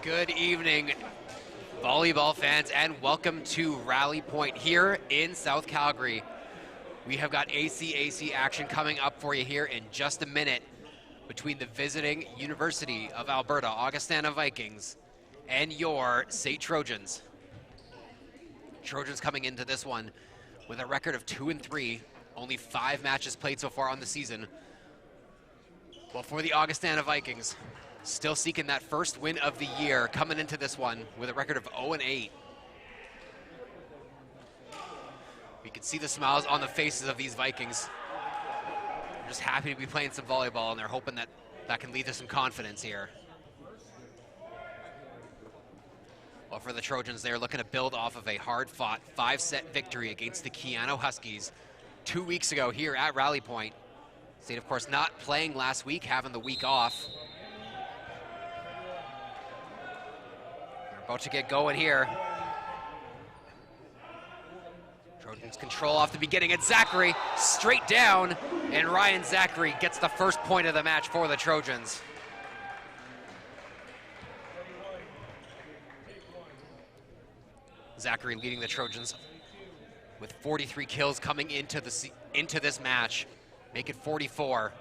Good evening, volleyball fans, and welcome to Rally Point here in South Calgary. We have got ACAC action coming up for you here in just a minute between the visiting University of Alberta Augustana Vikings and your SAIT Trojans. Trojans coming into this one with a record of 2-3, only 5 matches played so far on the season. Well, for the Augustana Vikings, still seeking that first win of the year, coming into this one with a record of 0-8. We can see the smiles on the faces of these Vikings. They're just happy to be playing some volleyball, and they're hoping that that can lead to some confidence here. Well, for the Trojans, they're looking to build off of a hard-fought 5-set victory against the Keano Huskies 2 weeks ago here at Rally Point. SAIT, of course, not playing last week, having the week off. They're about to get going here. Trojans control off the beginning, and Zachary straight down, and Ryan Zachary gets the first point of the match for the Trojans. Zachary leading the Trojans with 43 kills coming into this match. Make it 44.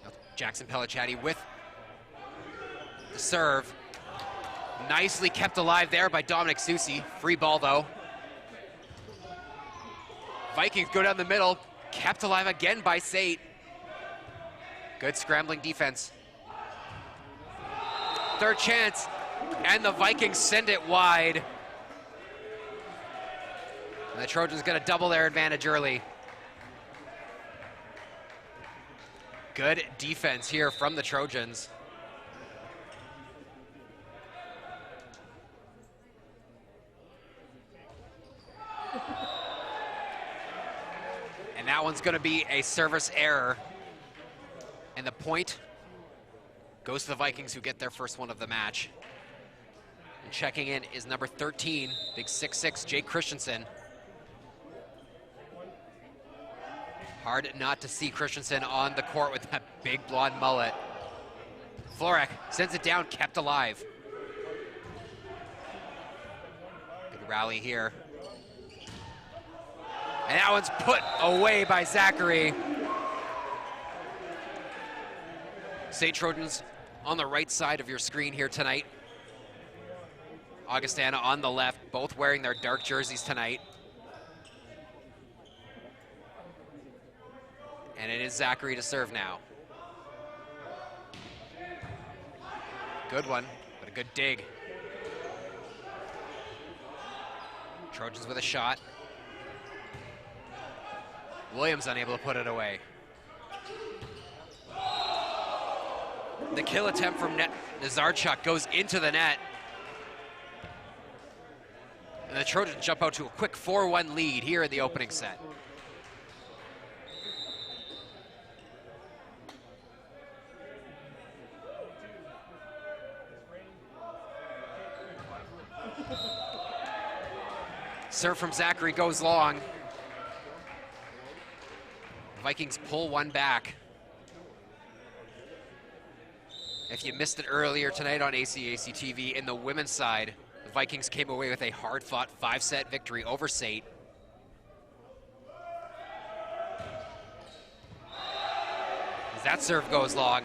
Now Jackson Pellicciati with the serve. Nicely kept alive there by Dominic Susi. Free ball though. Vikings go down the middle. Kept alive again by SAIT. Good scrambling defense. Third chance, and the Vikings send it wide. And the Trojans get a double their advantage early. Good defense here from the Trojans. And that one's going to be a service error. And the point goes to the Vikings, who get their first one of the match. And checking in is number 13, big 6'6", Jake Christensen. Hard not to see Christensen on the court with that big blonde mullet. Florek sends it down, kept alive. Good rally here. And that one's put away by Zachary. SAIT Trojans on the right side of your screen here tonight. Augustana on the left, both wearing their dark jerseys tonight. And it is Zachary to serve now. Good one, but a good dig. Trojans with a shot. Williams unable to put it away. The kill attempt from Nazarchuk goes into the net. And the Trojans jump out to a quick 4-1 lead here in the opening set. Serve from Zachary goes long. Vikings pull one back. If you missed it earlier tonight on ACAC TV, in the women's side, the Vikings came away with a hard-fought 5-set victory over SAIT. As that serve goes long,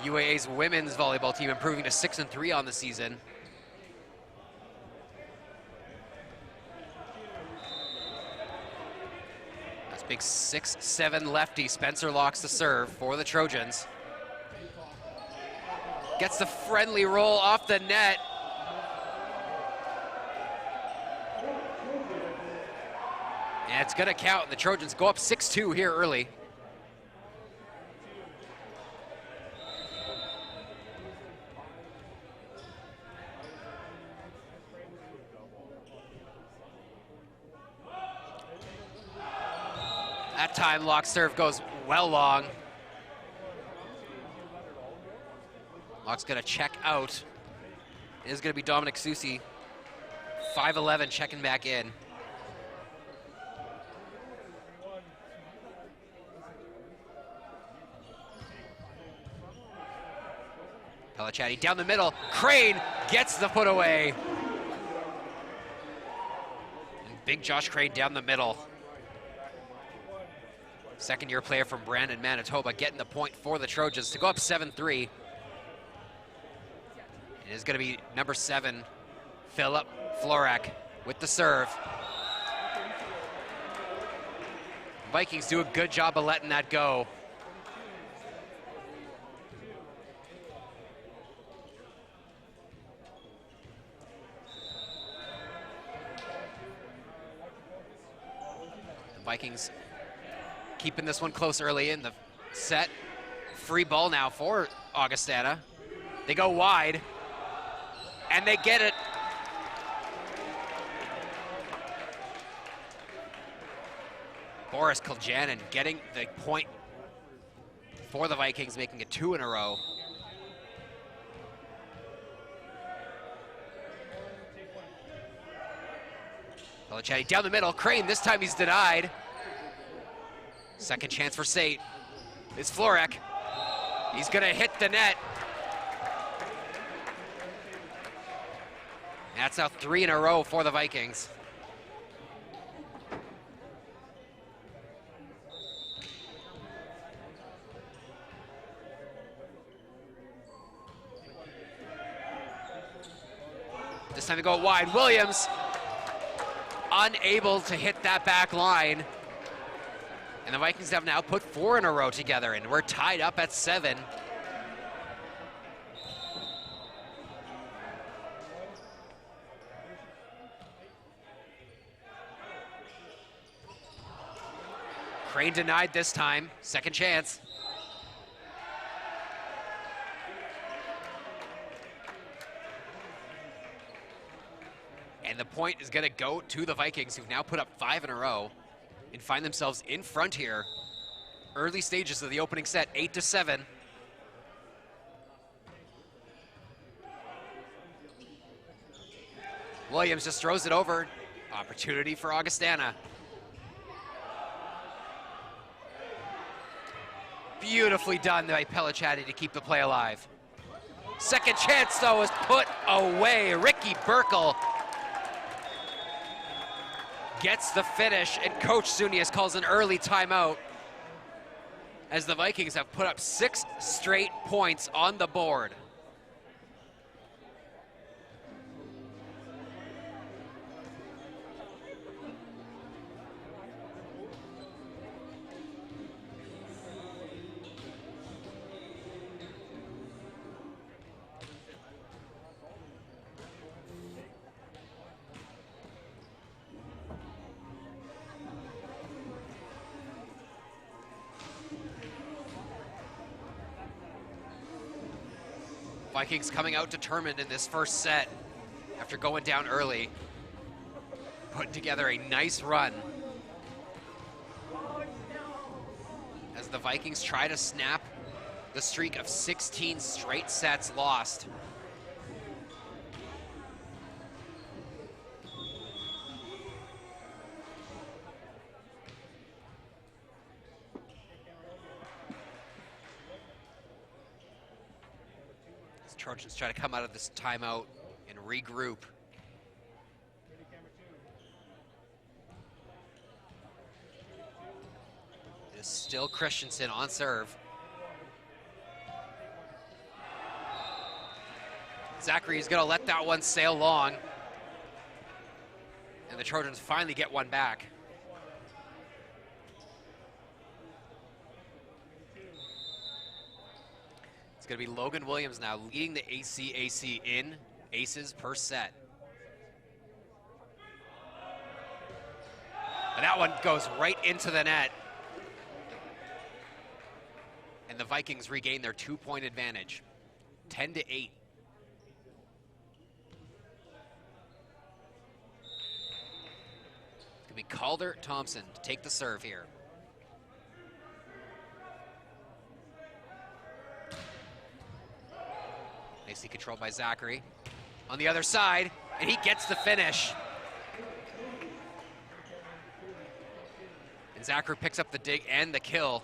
UAA's women's volleyball team improving to 6-3 on the season. Big 6'7" lefty, Spencer locks the serve for the Trojans. Gets the friendly roll off the net. And it's gonna count. The Trojans go up 6-2 here early. That time, Locke's serve goes well long. Locke's gonna check out. It is gonna be Dominic Susi, 5'11", checking back in. Pellicciati down the middle. Crane gets the put away. And big Josh Crane down the middle. Second-year player from Brandon, Manitoba, getting the point for the Trojans to go up 7-3. It is going to be number 7, Philip Florak, with the serve. Vikings do a good job of letting that go. The Vikings keeping this one close early in the set. Free ball now for Augustana. They go wide, and they get it. Boris Kiljanin getting the point for the Vikings, making it 2 in a row. Pellicciati down the middle. Crane, this time he's denied. Second chance for SAIT. It's Florak. He's gonna hit the net. That's now 3 in a row for the Vikings. This time to go wide. Williams unable to hit that back line. And the Vikings have now put 4 in a row together, and we're tied up at 7. Crane denied this time. Second chance. And the point is going to go to the Vikings, who've now put up 5 in a row and find themselves in front here. Early stages of the opening set, 8-7. Williams just throws it over. Opportunity for Augustana. Beautifully done by Pellicciati to keep the play alive. Second chance, though, is put away. Ricky Burkle gets the finish, and Coach Sunius calls an early timeout as the Vikings have put up 6 straight points on the board. Vikings coming out determined in this first set after going down early. Putting together a nice run as the Vikings try to snap the streak of 16 straight sets lost. Trojans try to come out of this timeout and regroup. It's still Christensen on serve. Zachary is going to let that one sail long. And the Trojans finally get one back. It's going to be Logan Williams now leading the ACAC in aces per set. And that one goes right into the net. And the Vikings regain their 2-point advantage, 10-8. It's going to be Calder Thompson to take the serve here. Nicely controlled by Zachary. On the other side, and he gets the finish. And Zachary picks up the dig and the kill.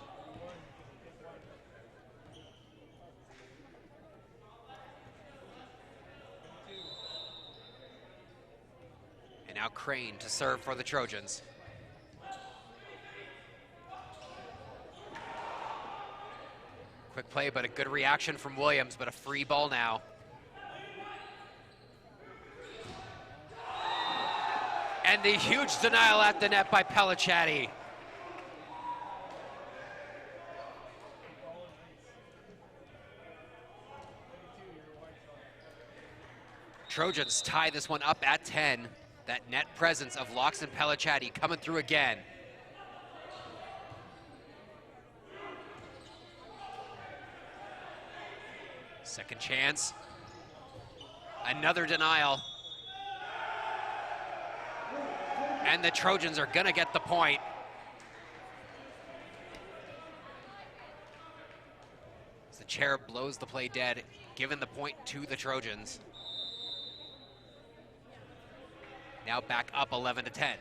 Crane to serve for the Trojans. Quick play, but a good reaction from Williams, but a free ball now. And the huge denial at the net by Pellicciati. Trojans tie this one up at 10. That net presence of Locks and Pellicciati coming through again. Second chance. Another denial. And the Trojans are gonna get the point. As the chair blows the play dead, giving the point to the Trojans. Now back up 11 to 10.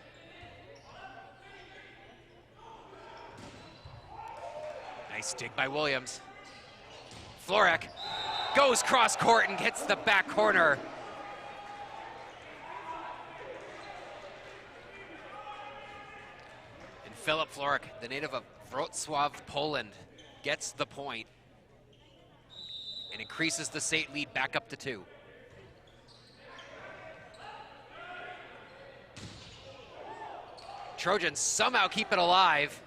Nice dig by Williams. Florek goes cross court and hits the back corner. And Filip Florek, the native of Wrocław, Poland, gets the point and increases the SAIT lead back up to 2. Trojans somehow keep it alive.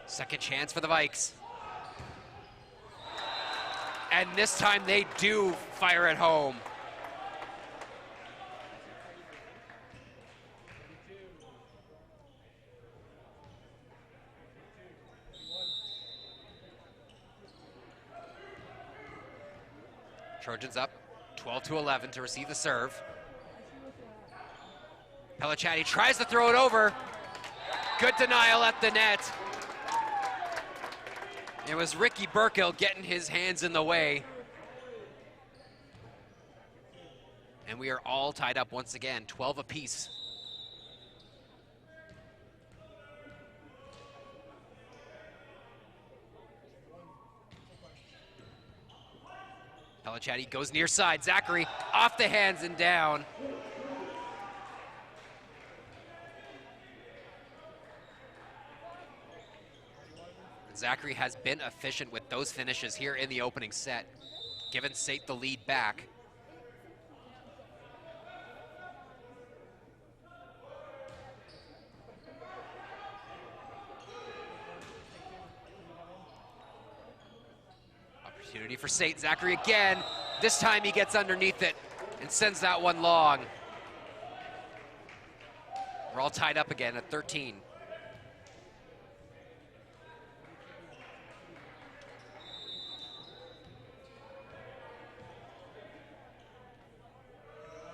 Second chance for the Vikes. And this time they do fire at home. Trojans up 12 to 11 to receive the serve. Pellicciati tries to throw it over. Good denial at the net. It was Ricky Burkill getting his hands in the way. And we are all tied up once again, 12 apiece. Pellicciati goes near side. Zachary off the hands and down. Zachary has been efficient with those finishes here in the opening set, giving SAIT the lead back. Opportunity for SAIT. Zachary again. This time he gets underneath it and sends that one long. We're all tied up again at 13.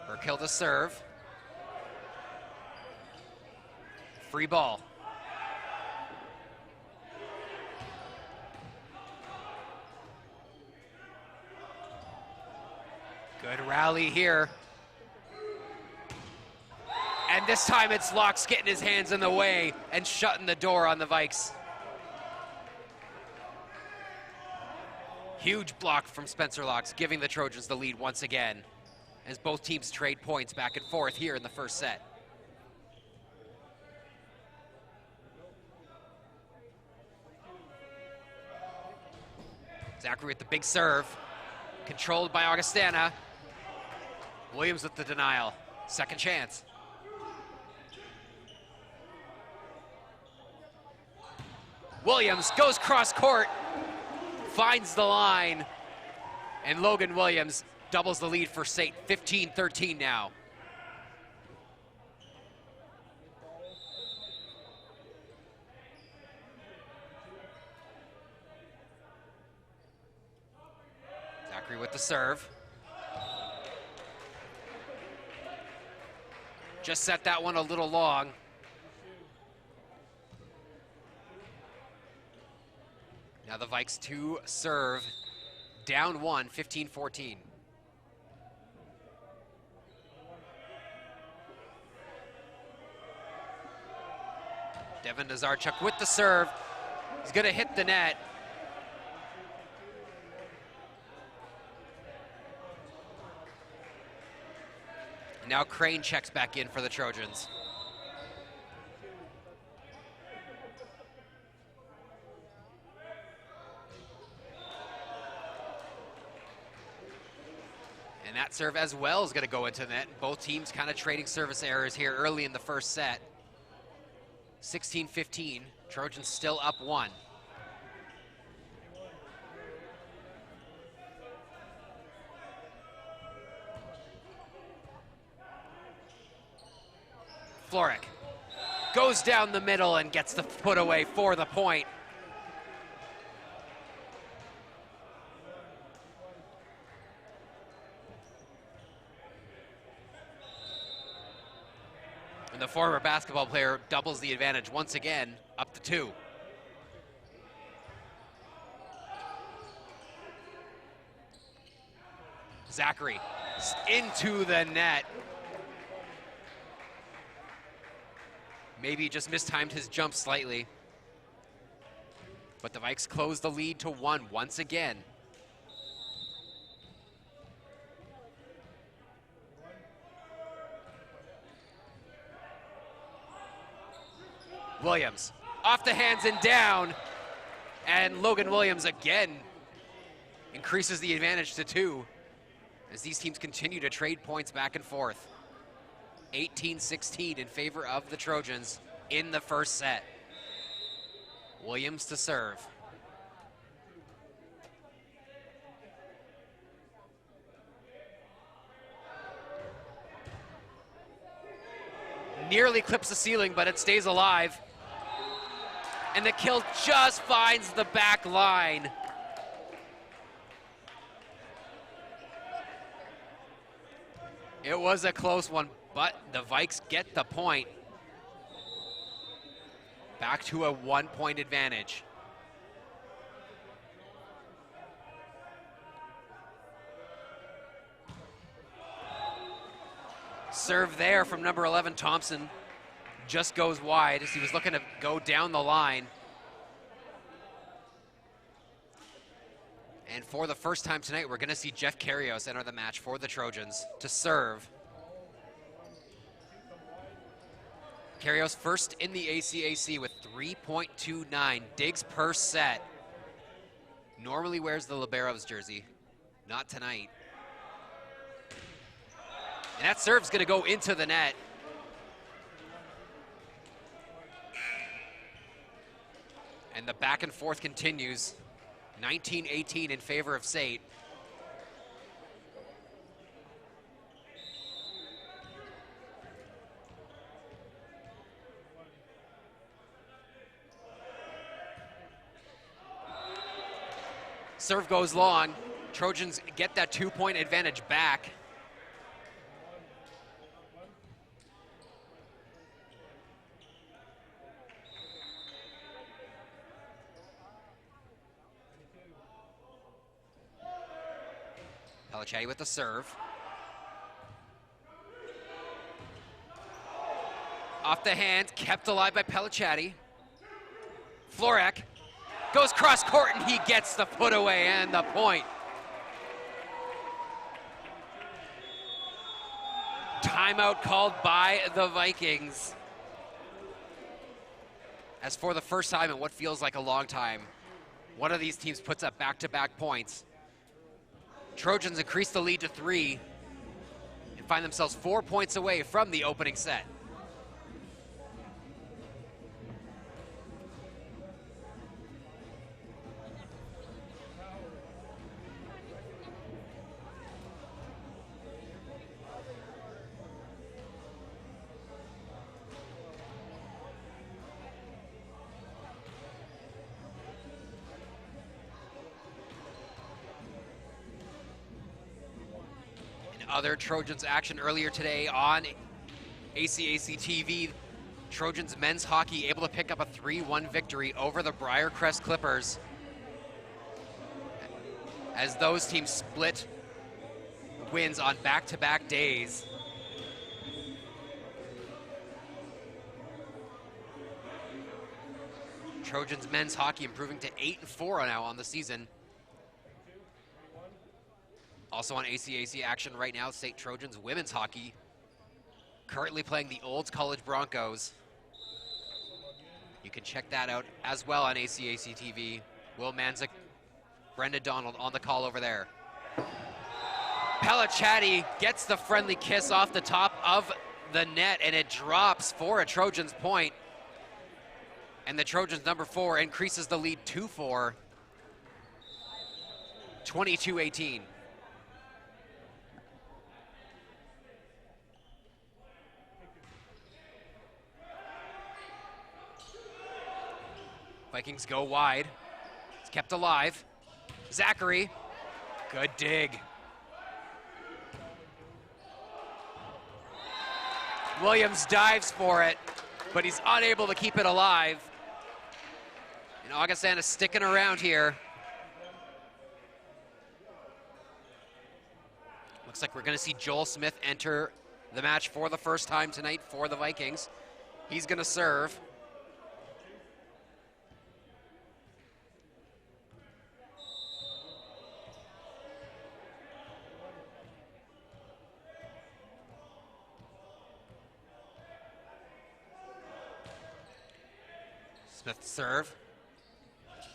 Burkill to serve. Free ball. Good rally here. And this time it's Locks getting his hands in the way and shutting the door on the Vikes. Huge block from Spencer Locks, giving the Trojans the lead once again, as both teams trade points back and forth here in the first set. Zachary with the big serve, controlled by Augustana. Williams with the denial, second chance. Williams goes cross court, finds the line, and Logan Williams doubles the lead for SAIT, 15-13 now. Zachary with the serve. Just set that one a little long. Now the Vikes to serve, down one, 15-14. Devin Nazarchuk with the serve. He's gonna hit the net. Now Crane checks back in for the Trojans. And that serve as well is going to go into net. Both teams kind of trading service errors here early in the first set. 16-15, Trojans still up 1. Florek goes down the middle and gets the put away for the point. And the former basketball player doubles the advantage once again, up to 2. Zachary into the net. Maybe he just mistimed his jump slightly. But the Vikes close the lead to 1 once again. Williams off the hands and down. And Logan Williams again increases the advantage to 2 as these teams continue to trade points back and forth. 18-16 in favor of the Trojans in the first set. Williams to serve. Nearly clips the ceiling, but it stays alive. And the kill just finds the back line. It was a close one, but the Vikes get the point. Back to a 1-point advantage. Serve there from number 11, Thompson. Just goes wide as he was looking to go down the line. And for the first time tonight, we're going to see Jeff Karios enter the match for the Trojans to serve. Karios first in the ACAC with 3.29 digs per set. Normally wears the Liberos jersey, not tonight. And that serve's going to go into the net. And the back and forth continues. 19-18 in favor of SAIT. Serve goes long. Trojans get that 2-point advantage back. Pellicciati with the serve. Off the hand, kept alive by Pellicciati. Florek goes cross court and he gets the put away and the point. Timeout called by the Vikings. As for the first time in what feels like a long time, one of these teams puts up back-to-back points. Trojans increase the lead to 3 and find themselves 4 points away from the opening set. Other Trojans action earlier today on ACAC TV. Trojans men's hockey able to pick up a 3-1 victory over the Briarcrest Clippers as those teams split wins on back-to-back days. Trojans men's hockey improving to 8-4 now on the season. Also on ACAC action right now, SAIT Trojans women's hockey currently playing the Olds College Broncos. You can check that out as well on ACAC TV. Will Manzik, Brenda Donald on the call over there. Pelachatti gets the friendly kiss off the top of the net, and it drops for a Trojans point. And the Trojans number 4 increases the lead 2-4, 22-18. Vikings go wide. It's kept alive. Zachary, good dig. Williams dives for it, but he's unable to keep it alive. And Augustana sticking around here. Looks like we're gonna see Joel Smith enter the match for the first time tonight for the Vikings. He's gonna serve. Smith serve.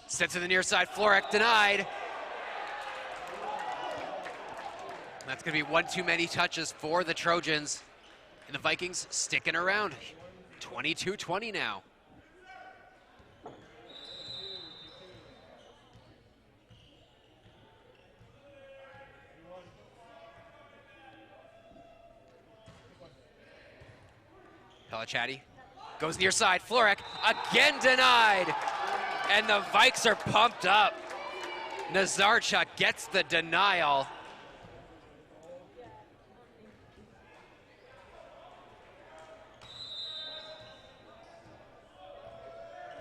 Sent to the near side, Florek denied. That's gonna be one too many touches for the Trojans. And the Vikings sticking around. 22-20 now. Pelachatti goes near side, Florek again denied. And the Vikes are pumped up. Nazarchuk gets the denial.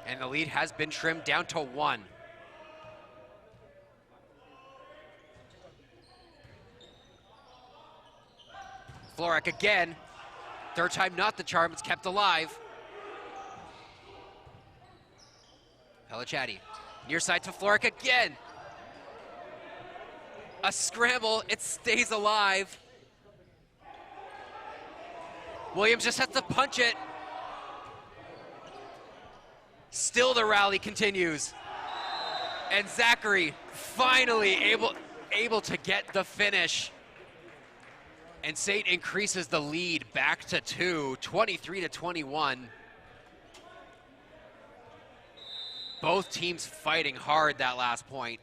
And the lead has been trimmed down to 1. Florek again. Third time not the charm, it's kept alive. Pelachatti, near side to Florek again. A scramble, it stays alive. Williams just has to punch it. Still the rally continues. And Zachary finally able to get the finish. And SAIT increases the lead back to 2, 23-21. Both teams fighting hard that last point.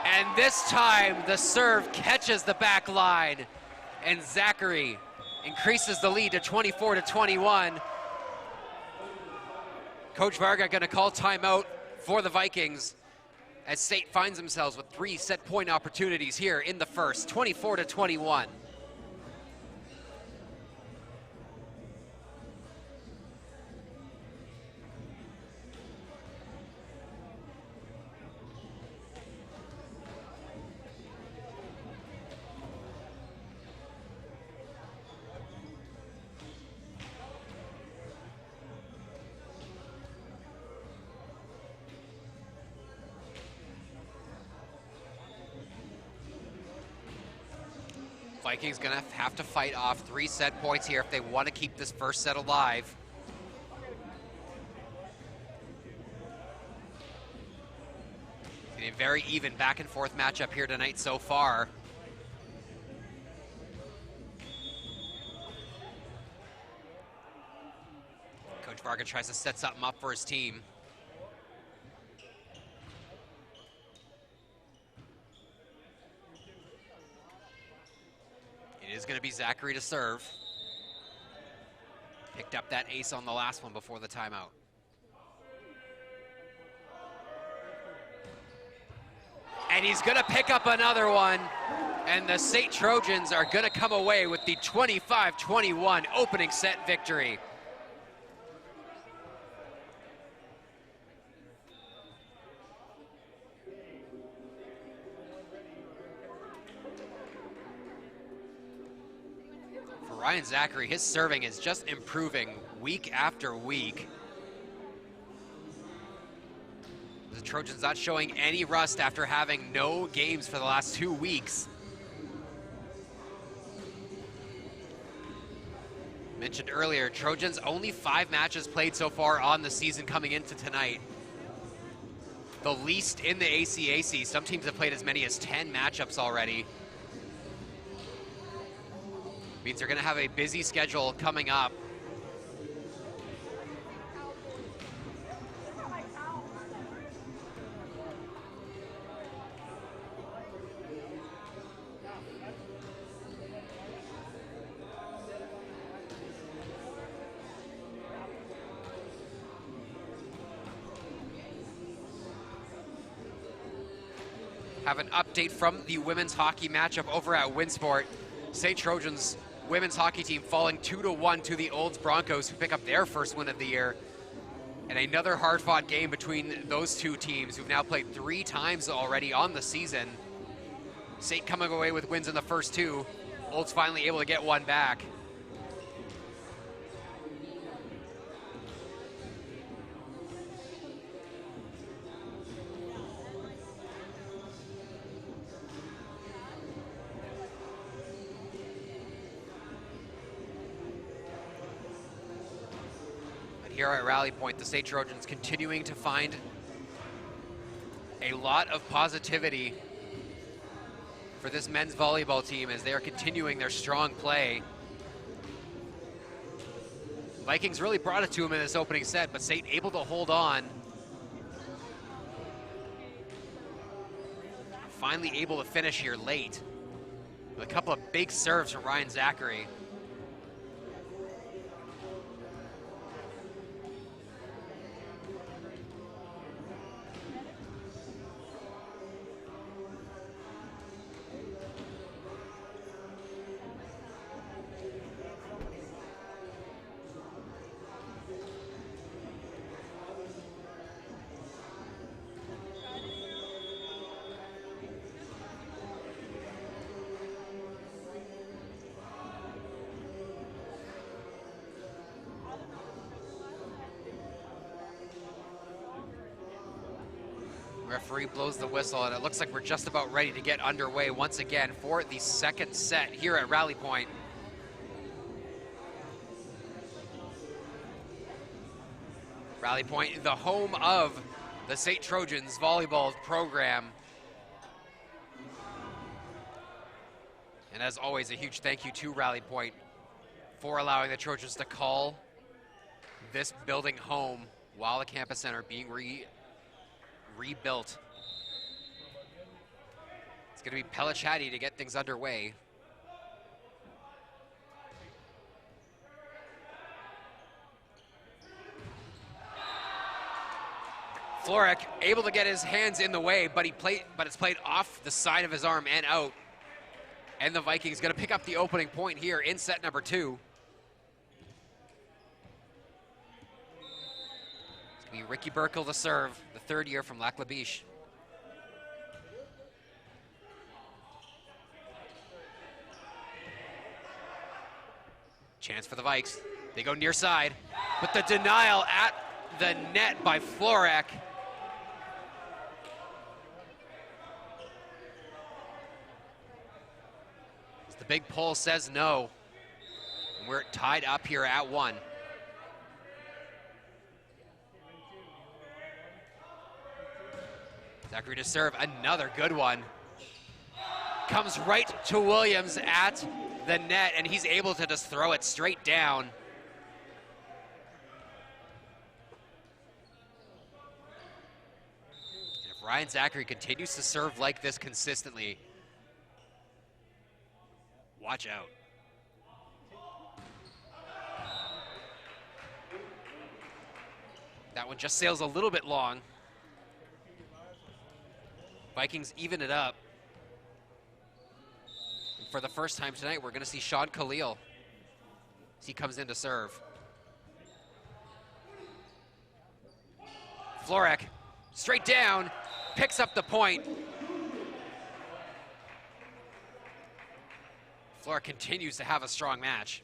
And this time the serve catches the back line. And Zachary increases the lead to 24-21. Coach Varga gonna call timeout for the Vikings as SAIT finds themselves with 3 set point opportunities here in the first, 24-21. Vikings gonna have to fight off 3 set points here if they want to keep this first set alive. A very even back and forth matchup here tonight so far. Coach Varga tries to set something up for his team. It is going to be Zachary to serve. Picked up that ace on the last one before the timeout. And he's going to pick up another one. And the SAIT Trojans are going to come away with the 25-21 opening set victory. Ryan Zachary, his serving is just improving week after week. the Trojans not showing any rust after having no games for the last 2 weeks. Mentioned earlier, Trojans only 5 matches played so far on the season coming into tonight. The least in the ACAC. Some teams have played as many as 10 matchups already. Means they're gonna have a busy schedule coming up. Have an update from the women's hockey matchup over at Winsport. St. Trojans women's hockey team falling 2-1 to the Olds Broncos, who pick up their first win of the year. And another hard-fought game between those two teams, who've now played 3 times already on the season. St. coming away with wins in the first 2. Olds finally able to get one back. Here at Rally Point, the State Trojans continuing to find a lot of positivity for this men's volleyball team as they are continuing their strong play. Vikings really brought it to them in this opening set, but State able to hold on. Finally able to finish here late with a couple of big serves from Ryan Zachary. Referee blows the whistle, and it looks like we're just about ready to get underway once again for the second set here at Rally Point. Rally Point, the home of the St. Trojans volleyball program. And as always, a huge thank you to Rally Point for allowing the Trojans to call this building home while the campus center being rebuilt. It's going to be Pellicciati to get things underway. Florek able to get his hands in the way, but it's played off the side of his arm and out. And the Vikings going to pick up the opening point here in set number 2. Be Ricky Burkle to serve, the 3rd year from Lac La Biche. Chance for the Vikes. They go near side, but the denial at the net by Florek. As the big pole says no. And we're tied up here at 1. Zachary to serve, another good one. Comes right to Williams at the net, and he's able to just throw it straight down. And if Ryan Zachary continues to serve like this consistently, watch out. That one just sails a little bit long. Vikings even it up. And for the first time tonight, we're going to see Sean Khalil as he comes in to serve. Florek, straight down, picks up the point. Florek continues to have a strong match.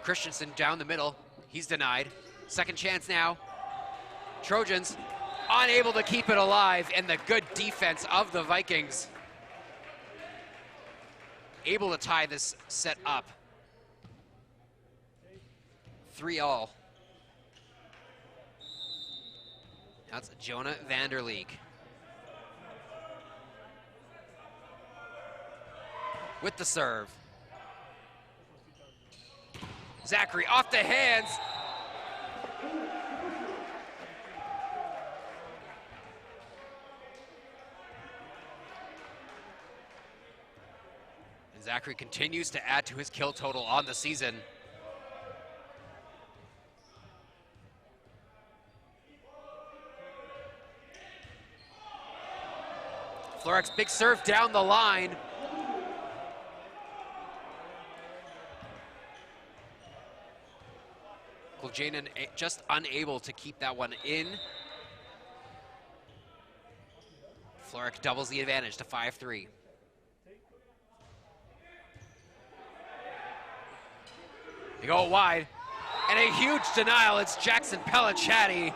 Christensen down the middle. He's denied. Second chance now. Trojans unable to keep it alive, and the good defense of the Vikings able to tie this set up. 3-all. That's Jonah Vanderleek. With the serve. Zachary off the hands. And Zachary continues to add to his kill total on the season. Florek's big serve down the line. Janan just unable to keep that one in. Florek doubles the advantage to 5-3. They go wide, and a huge denial. It's Jackson Pellicciatti.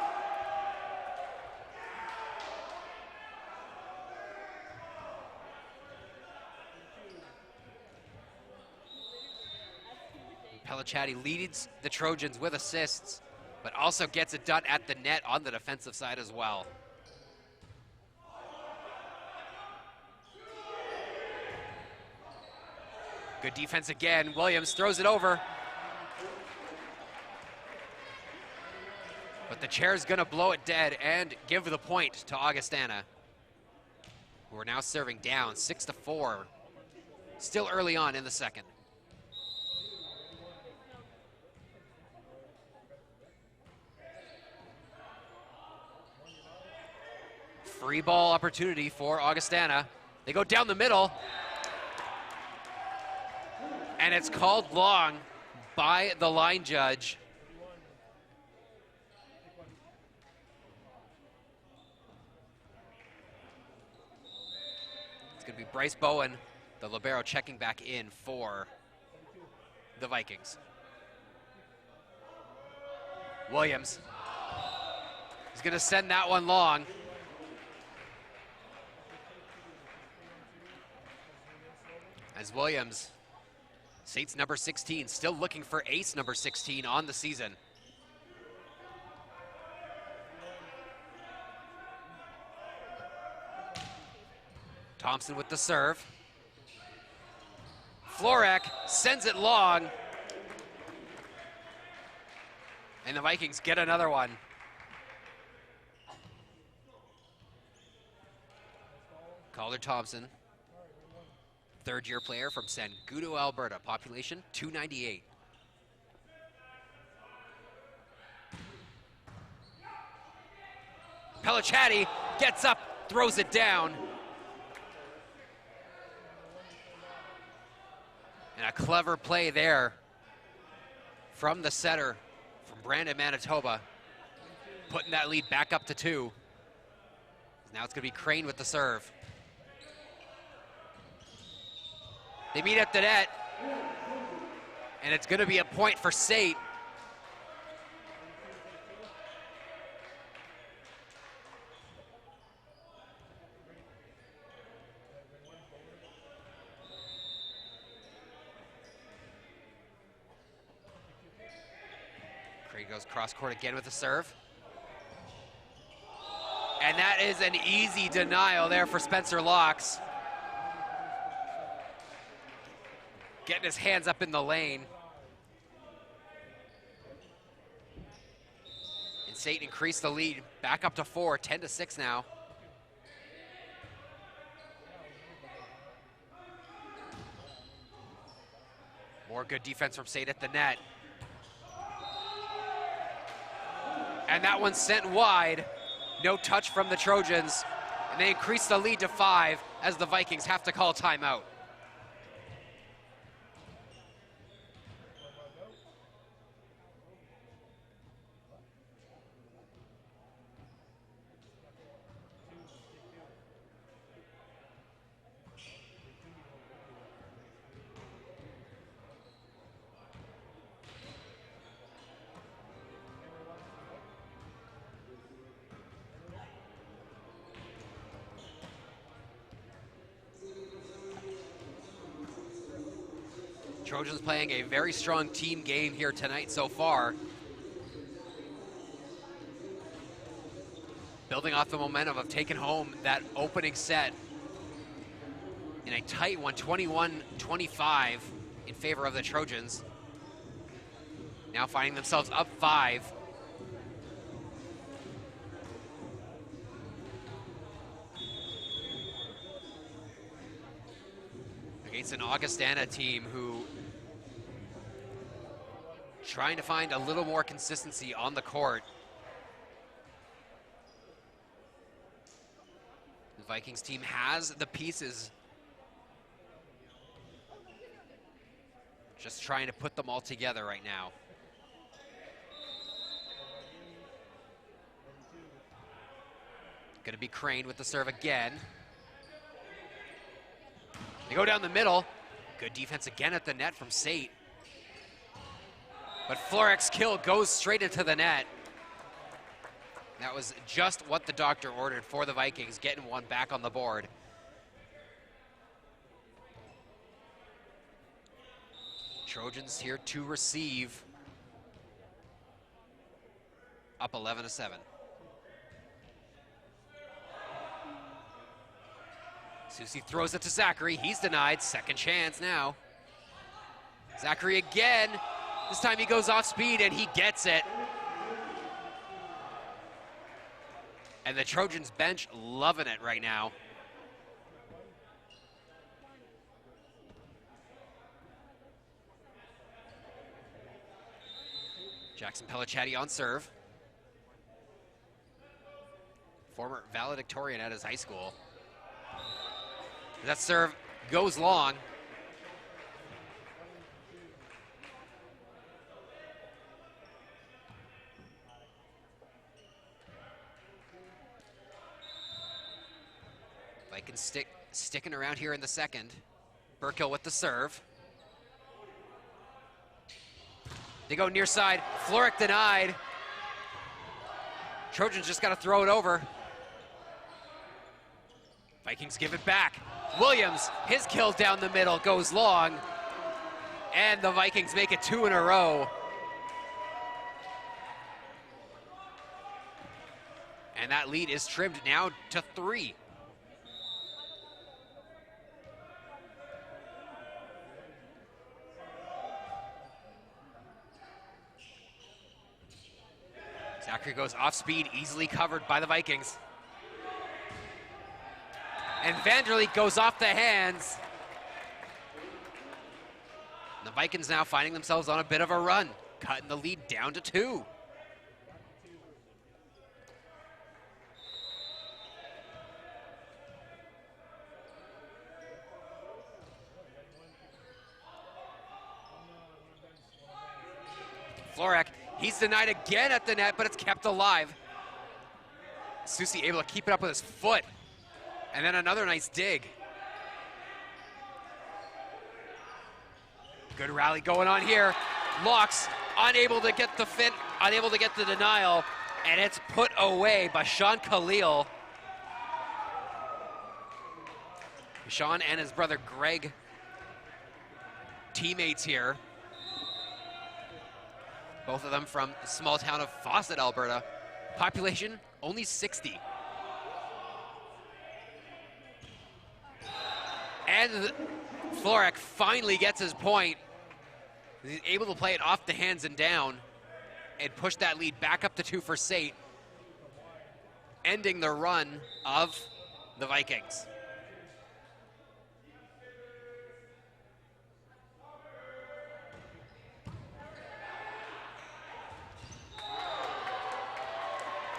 Pellicciatti leads the Trojans with assists, but also gets it done at the net on the defensive side as well. Good defense again. Williams throws it over. But the chair's gonna blow it dead and give the point to Augustana, who are now serving down 6-4. Still early on in the second. Free ball opportunity for Augustana. They go down the middle. And it's called long by the line judge. It's gonna be Bryce Bowen, the libero, checking back in for the Vikings. Williams. He's gonna send that one long. As Williams, SAIT's number 16, still looking for ace number 16 on the season. Thompson with the serve. Florek sends it long. And the Vikings get another one. Calder Thompson. Third-year player from San Gudo, Alberta. Population 298. Pellicciatti gets up, throws it down. And a clever play there from the setter from Brandon, Manitoba, putting that lead back up to 2. Now it's gonna be Crane with the serve. They meet at the net, and it's gonna be a point for SAIT. Craig goes cross court again with the serve. And that is an easy denial there for Spencer Locks. Getting his hands up in the lane. And SAIT increased the lead back up to 4, 10-6 now. More good defense from SAIT at the net. And that one's sent wide. No touch from the Trojans. And they increase the lead to 5 as the Vikings have to call timeout. Trojans playing a very strong team game here tonight so far. Building off the momentum of taking home that opening set in a tight one, 21-25 in favor of the Trojans. Now finding themselves up 5. Against an Augustana team who trying to find a little more consistency on the court. The Vikings team has the pieces. Just trying to put them all together right now. Gonna be Crane with the serve again. They go down the middle. Good defense again at the net from SAIT. But Florek's kill goes straight into the net. That was just what the doctor ordered for the Vikings, getting one back on the board. Trojans here to receive. Up 11-7. Susie throws it to Zachary. He's denied. Second chance now. Zachary again. This time he goes off speed and he gets it. And the Trojans bench loving it right now. Jackson Pellicciati on serve. Former valedictorian at his high school. That serve goes long. Vikings sticking around here in the second. Burkill with the serve. They go near side. Florek denied. Trojans just got to throw it over. Vikings give it back. Williams, his kill down the middle, goes long. And the Vikings make it 2 in a row. And that lead is trimmed now to 3. Zachary goes off speed, easily covered by the Vikings. And Vanderleek goes off the hands. The Vikings now finding themselves on a bit of a run, cutting the lead down to 2. Florek, he's denied again at the net, but it's kept alive. Susie able to keep it up with his foot. And then another nice dig. Good rally going on here. Locks, unable to get the fit, unable to get the denial, and it's put away by Sean Khalil. Sean and his brother Greg, teammates here. Both of them from the small town of Fawcett, Alberta. Population, only 60. And Florek finally gets his point. He's able to play it off the hands and down and push that lead back up to 2 for SAIT, ending the run of the Vikings.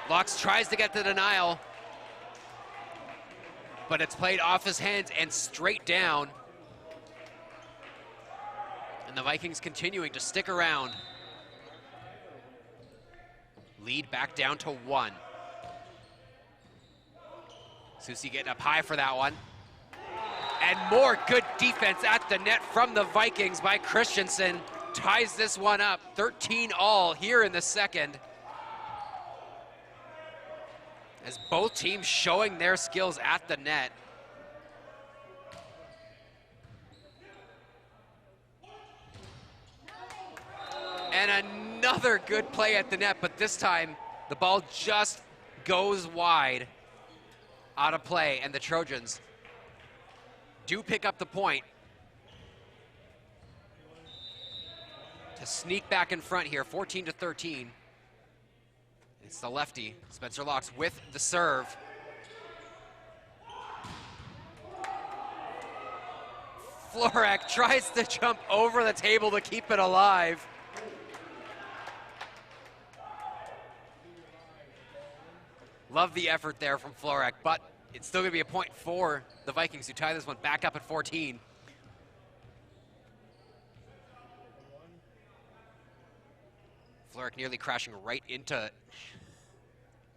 Locks tries to get the denial, but it's played off his hands and straight down. And the Vikings continuing to stick around. Lead back down to 1. Susie getting up high for that one. And more good defense at the net from the Vikings by Christensen. Ties this one up, 13-all here in the second. As both teams showing their skills at the net. And another good play at the net, but this time the ball just goes wide out of play, and the Trojans do pick up the point to sneak back in front here, 14-13. It's the lefty, Spencer Locks, with the serve. Florek tries to jump over the table to keep it alive. Love the effort there from Florek, but it's still gonna be a point for the Vikings, who tie this one back up at 14. Florek nearly crashing right into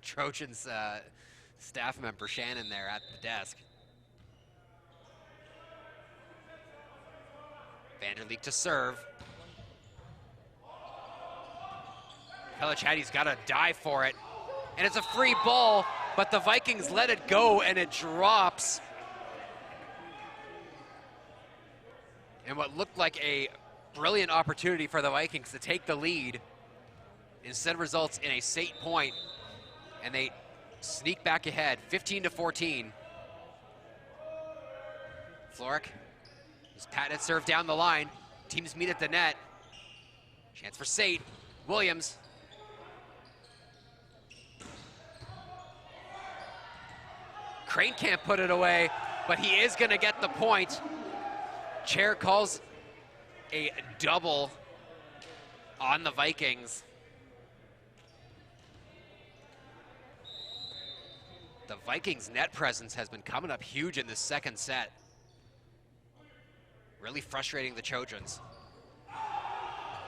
Trojans staff member Shannon there at the desk. Vanderleek to serve. Pellichatti's got to dive for it. And it's a free ball, but the Vikings let it go and it drops. And what looked like a brilliant opportunity for the Vikings to take the lead instead results in a SAIT point, and they sneak back ahead, 15-14. Florek is patented serve down the line. Teams meet at the net. Chance for SAIT. Williams. Crane can't put it away, but he is gonna get the point. Chair calls a double on the Vikings. The Vikings' net presence has been coming up huge in this second set. Really frustrating the Trojans.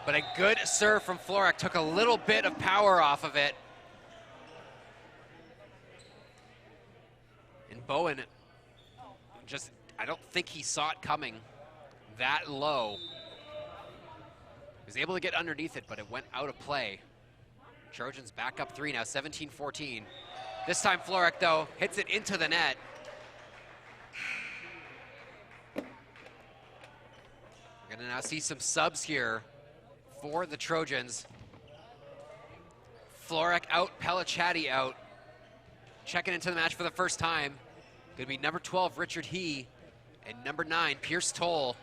But a good serve from Florek took a little bit of power off of it. And Bowen just, I don't think he saw it coming that low. He was able to get underneath it, but it went out of play. Trojans back up 3 now, 17-14. This time Florek, though, hits it into the net. We're gonna now see some subs here for the Trojans. Florek out, Pellichatti out. Checking into the match for the first time. Gonna be number 12, Richard He, and number 9, Pierce Toll.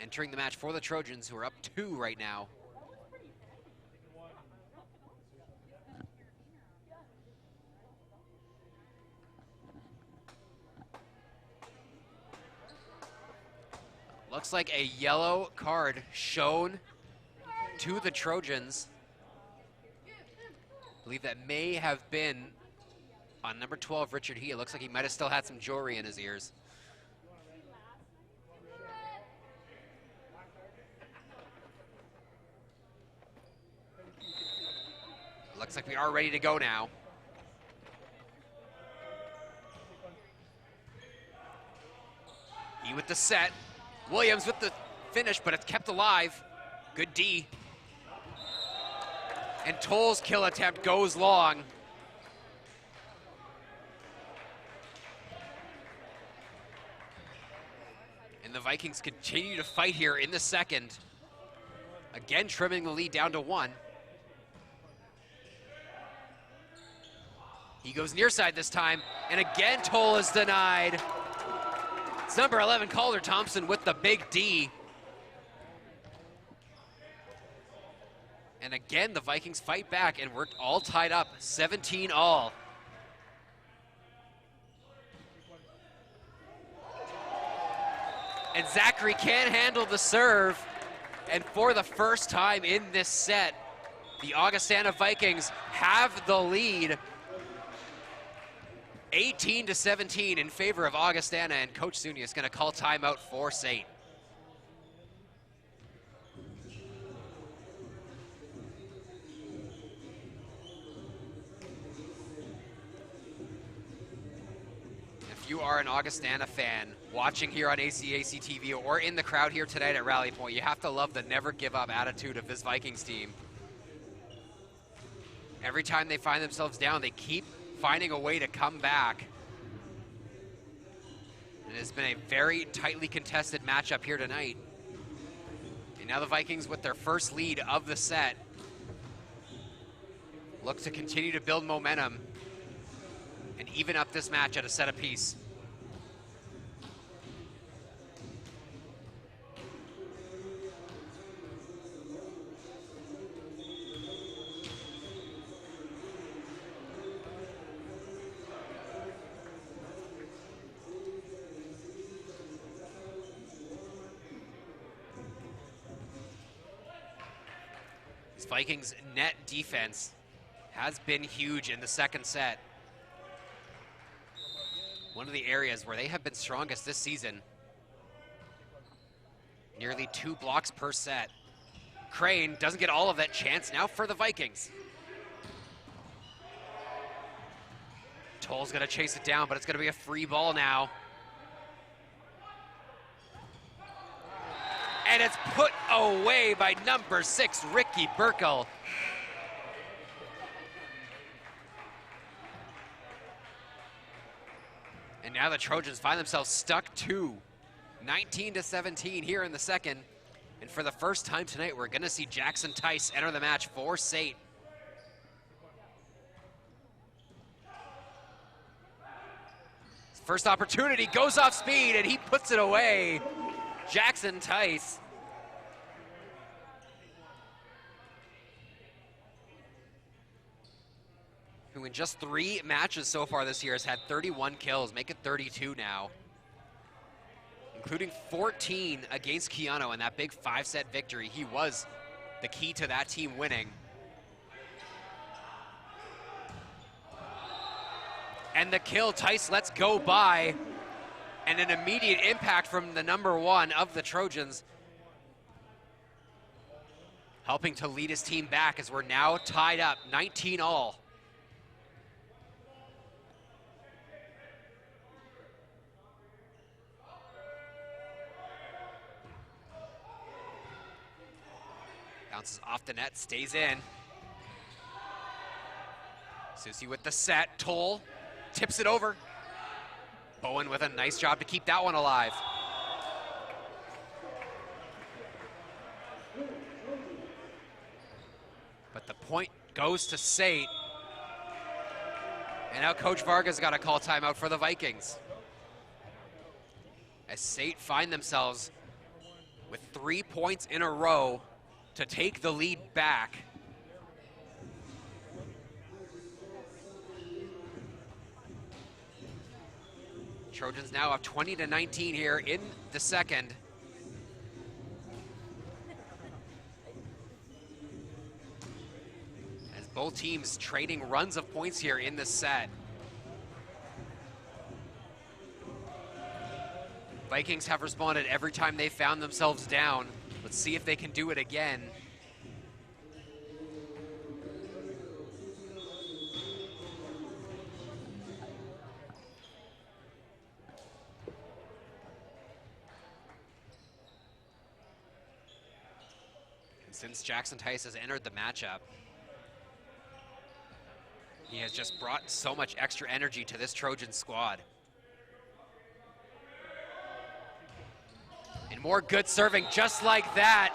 Entering the match for the Trojans, who are up 2 right now. Looks like a yellow card shown to the Trojans. I believe that may have been on number 12, Richard He. It looks like he might have still had some jewelry in his ears. Looks like we are ready to go now. He with the set. Williams with the finish, but it's kept alive. Good D. And Toll's kill attempt goes long. And the Vikings continue to fight here in the second. Again, trimming the lead down to 1. He goes near side this time, and again Toll is denied. It's number 11, Calder Thompson with the big D. And again, the Vikings fight back, and we're all tied up, 17 all. And Zachary can't handle the serve. And for the first time in this set, the Augustana Vikings have the lead. 18-17 in favor of Augustana, and Coach Zuni is going to call timeout for SAIT. If you are an Augustana fan watching here on ACAC TV or in the crowd here tonight at Rally Point, you have to love the never give up attitude of this Vikings team. Every time they find themselves down, they keep finding a way to come back. And it's been a very tightly contested matchup here tonight. Now the Vikings with their first lead of the set look to continue to build momentum and even up this match at a set apiece. This Vikings net defense has been huge in the second set. One of the areas where they have been strongest this season. Nearly 2 blocks per set. Crane doesn't get all of that chance now for the Vikings. Toll's gonna chase it down, but it's gonna be a free ball now. And it's put away by number 6, Ricky Burkle. And now the Trojans find themselves stuck to 19-17 here in the second. And for the first time tonight, we're gonna see Jackson Tice enter the match for SAIT. First opportunity, goes off speed, and he puts it away. Jackson Tice. Who in just 3 matches so far this year has had 31 kills, make it 32 now. Including 14 against Keanu in that big 5-set victory. He was the key to that team winning. And the kill Tice lets go by. And an immediate impact from the number 1 of the Trojans. Helping to lead his team back as we're now tied up, 19 all. Bounces off the net, stays in. Susie with the set, Toll tips it over. Bowen with a nice job to keep that one alive. But the point goes to SAIT. And now Coach Vargas got to call timeout for the Vikings. As SAIT find themselves with 3 points in a row to take the lead back. Trojans now up 20-19 here in the second. As both teams trading runs of points here in this set. Vikings have responded every time they found themselves down. Let's see if they can do it again. And since Jackson Tice has entered the matchup, he has just brought so much extra energy to this Trojan squad. And more good serving just like that.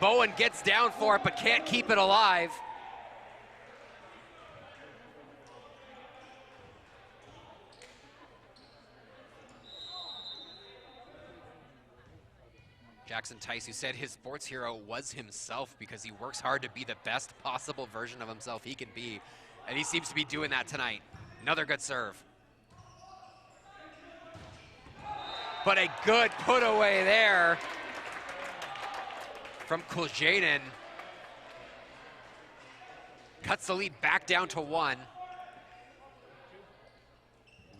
Bowen gets down for it, but can't keep it alive. Jackson Tice, who said his sports hero was himself because he works hard to be the best possible version of himself he can be. And he seems to be doing that tonight. Another good serve. But a good put away there from Kuljanin. Cuts the lead back down to 1.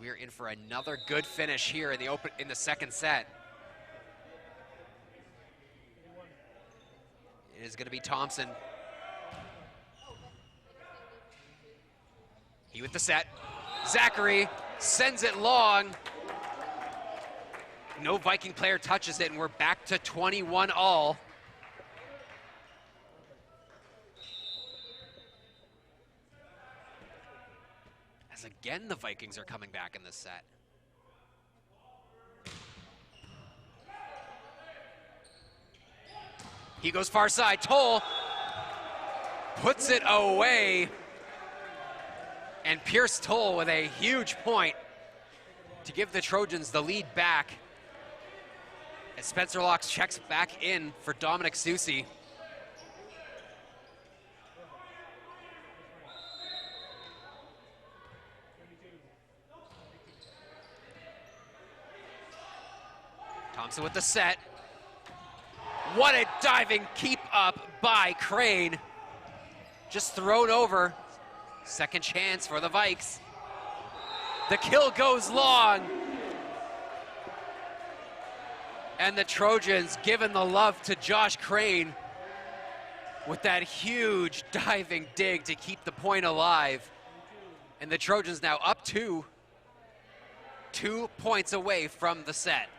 We're in for another good finish here in the second set. It is going to be Thompson. He with the set. Zachary sends it long. No Viking player touches it, and we're back to 21 all. As again, the Vikings are coming back in this set. He goes far side. Toll puts it away. And Pierce Toll with a huge point to give the Trojans the lead back. As Spencer Locks checks back in for Dominic Susi. Thompson with the set. What a diving keep up by Crane. Just thrown over. Second chance for the Vikes. The kill goes long. And the Trojans giving the love to Josh Crane with that huge diving dig to keep the point alive. And the Trojans now up 2 points away from the set.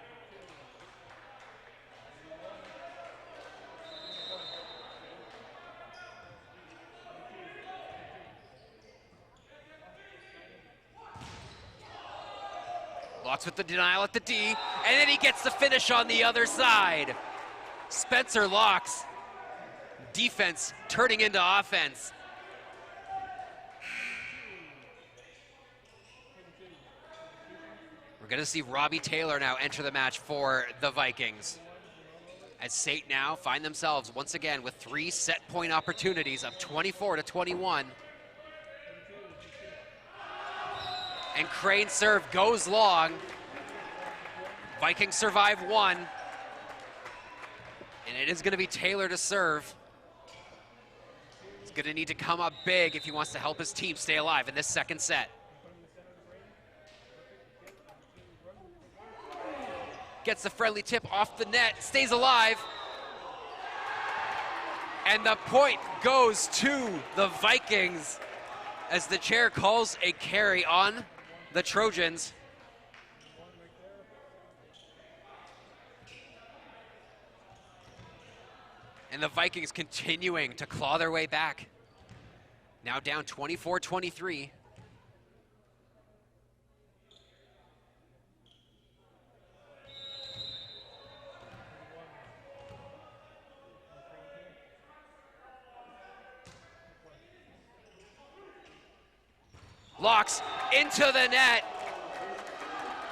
Locks with the denial at the D, and then he gets the finish on the other side. Spencer Locks, defense turning into offense. We're gonna see Robbie Taylor now enter the match for the Vikings. As SAIT now find themselves once again with 3 set point opportunities of 24-21. And Crane's serve goes long. Vikings survive 1. And it is gonna be Taylor to serve. He's gonna need to come up big if he wants to help his team stay alive in this second set. Gets the friendly tip off the net, stays alive. And the point goes to the Vikings as the chair calls a carry on the Trojans. And the Vikings continuing to claw their way back. Now down 24-23. Locks into the net.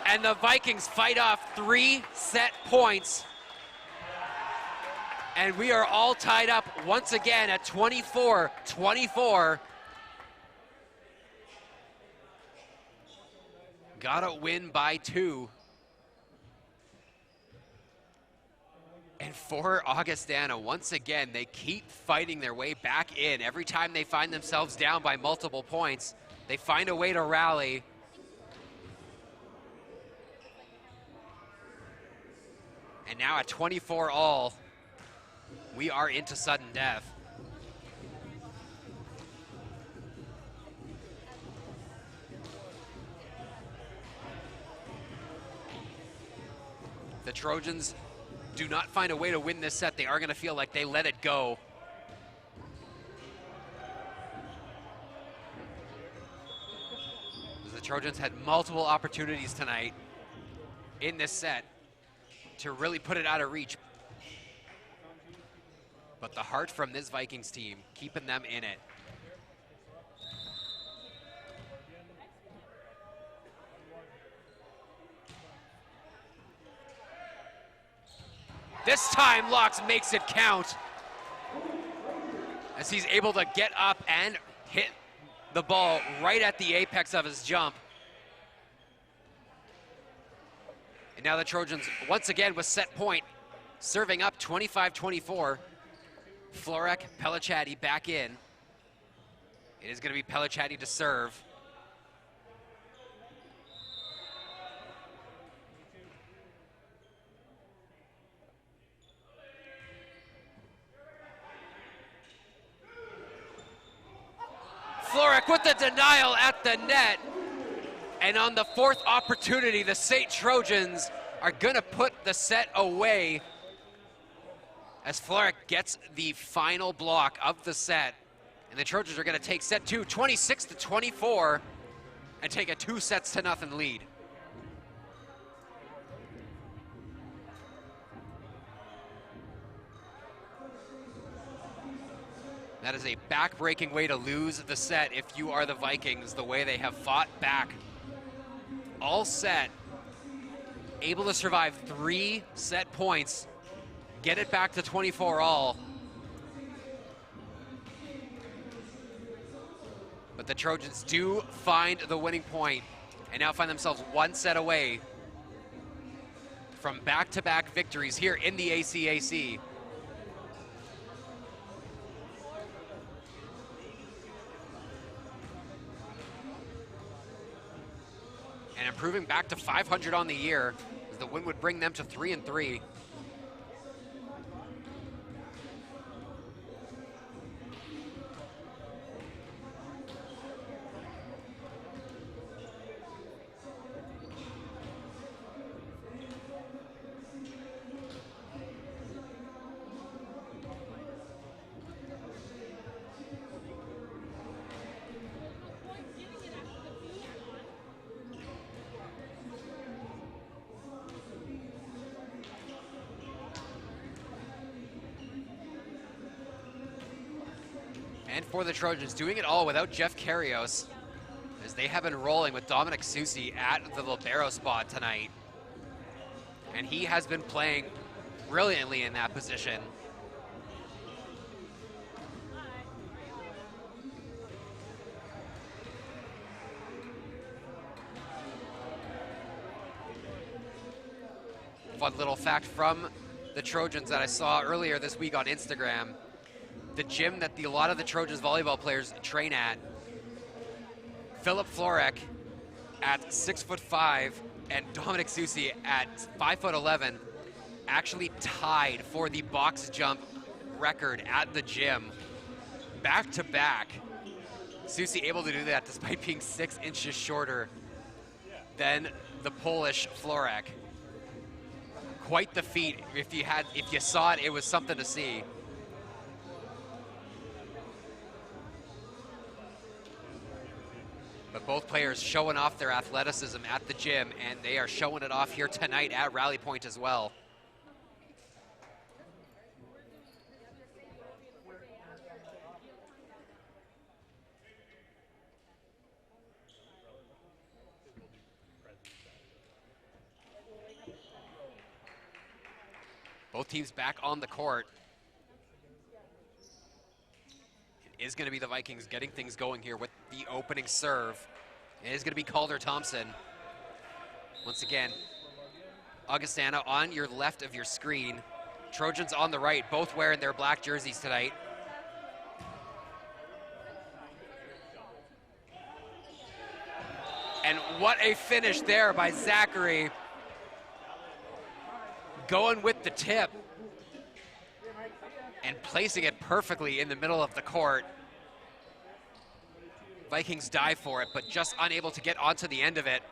And the Vikings fight off 3 set points. And we are all tied up once again at 24-24. Gotta win by 2. And for Augustana, once again, they keep fighting their way back in. Every time they find themselves down by multiple points, they find a way to rally. And now at 24 all, we are into sudden death. The Trojans do not find a way to win this set. They are going to feel like they let it go. The Trojans had multiple opportunities tonight in this set to really put it out of reach. But the heart from this Vikings team, keeping them in it. This time, Locks makes it count as he's able to get up and hit the ball right at the apex of his jump. And now the Trojans, once again with set point, serving up 25-24. Florek, Pellicciati back in. It is going to be Pellicciati to serve. Florek with the denial at the net. And on the 4th opportunity, the SAIT Trojans are gonna put the set away as Florek gets the final block of the set. And the Trojans are gonna take set 2, 26-24, and take a 2-0 lead. That is a back-breaking way to lose the set if you are the Vikings, the way they have fought back all set, able to survive 3 set points, get it back to 24 all. But the Trojans do find the winning point and now find themselves 1 set away from back-to-back victories here in the ACAC. And improving back to 500 on the year, as the win would bring them to 3-3. And for the Trojans, doing it all without Jeff Carrios, as they have been rolling with Dominic Susi at the libero spot tonight. And he has been playing brilliantly in that position. Fun little fact from the Trojans that I saw earlier this week on Instagram. The gym that a lot of the Trojans volleyball players train at, Philip Florek at 6'5" and Dominic Susi at 5'11", actually tied for the box jump record at the gym. Back to back. Susi able to do that despite being 6 inches shorter than the Polish Florek. Quite the feat. If you saw it, it was something to see. But both players showing off their athleticism at the gym, and they are showing it off here tonight at Rally Pointe as well. Both teams back on the court. It is going to be the Vikings getting things going here with the opening serve. It is going to be Calder Thompson. Once again, Augustana on your left of your screen. Trojans on the right, both wearing their black jerseys tonight. And what a finish there by Zachary. Going with the tip and placing it perfectly in the middle of the court. Vikings dive for it, but just unable to get onto the end of it.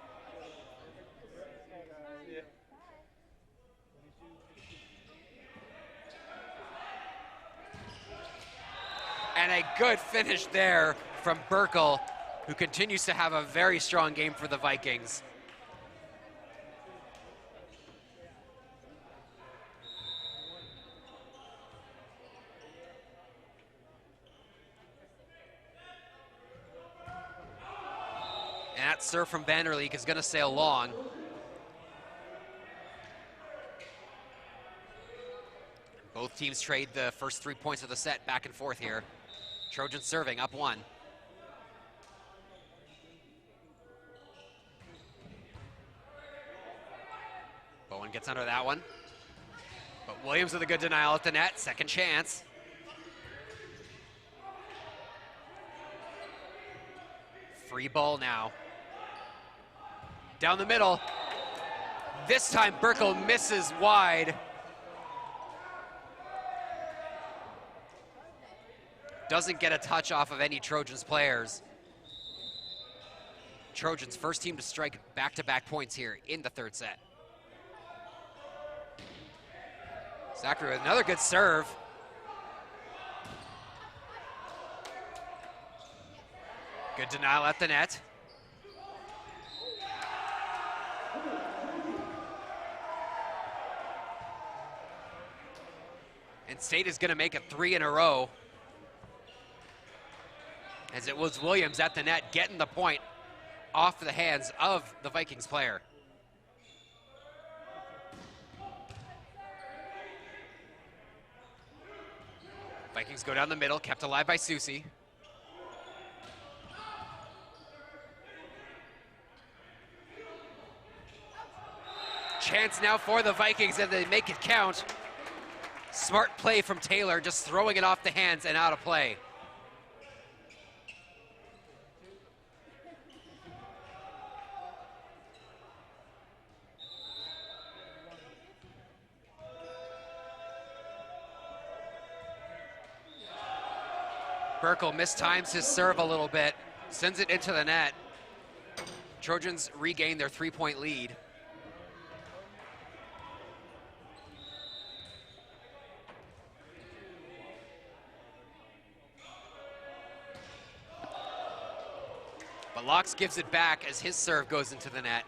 And a good finish there from Burkle, who continues to have a very strong game for the Vikings. And that serve from Vanderleek is going to sail long. Both teams trade the first 3 points of the set back and forth here. Trojans serving up 1. Bowen gets under that one. But Williams with a good denial at the net. Second chance. Free ball now. Down the middle. This time Burkle misses wide. Doesn't get a touch off of any Trojans players. Trojans first team to strike back-to-back points here in the third set. Zachary with another good serve. Good denial at the net. And State is going to make it 3 in a row. as it was Williams at the net getting the point off the hands of the Vikings player. Vikings go down the middle, kept alive by Susie. Chance now for the Vikings, and they make it count. Smart play from Taylor, just throwing it off the hands and out of play. Burkle mistimes his serve a little bit, sends it into the net. Trojans regain their 3-point lead. But Locks gives it back as his serve goes into the net.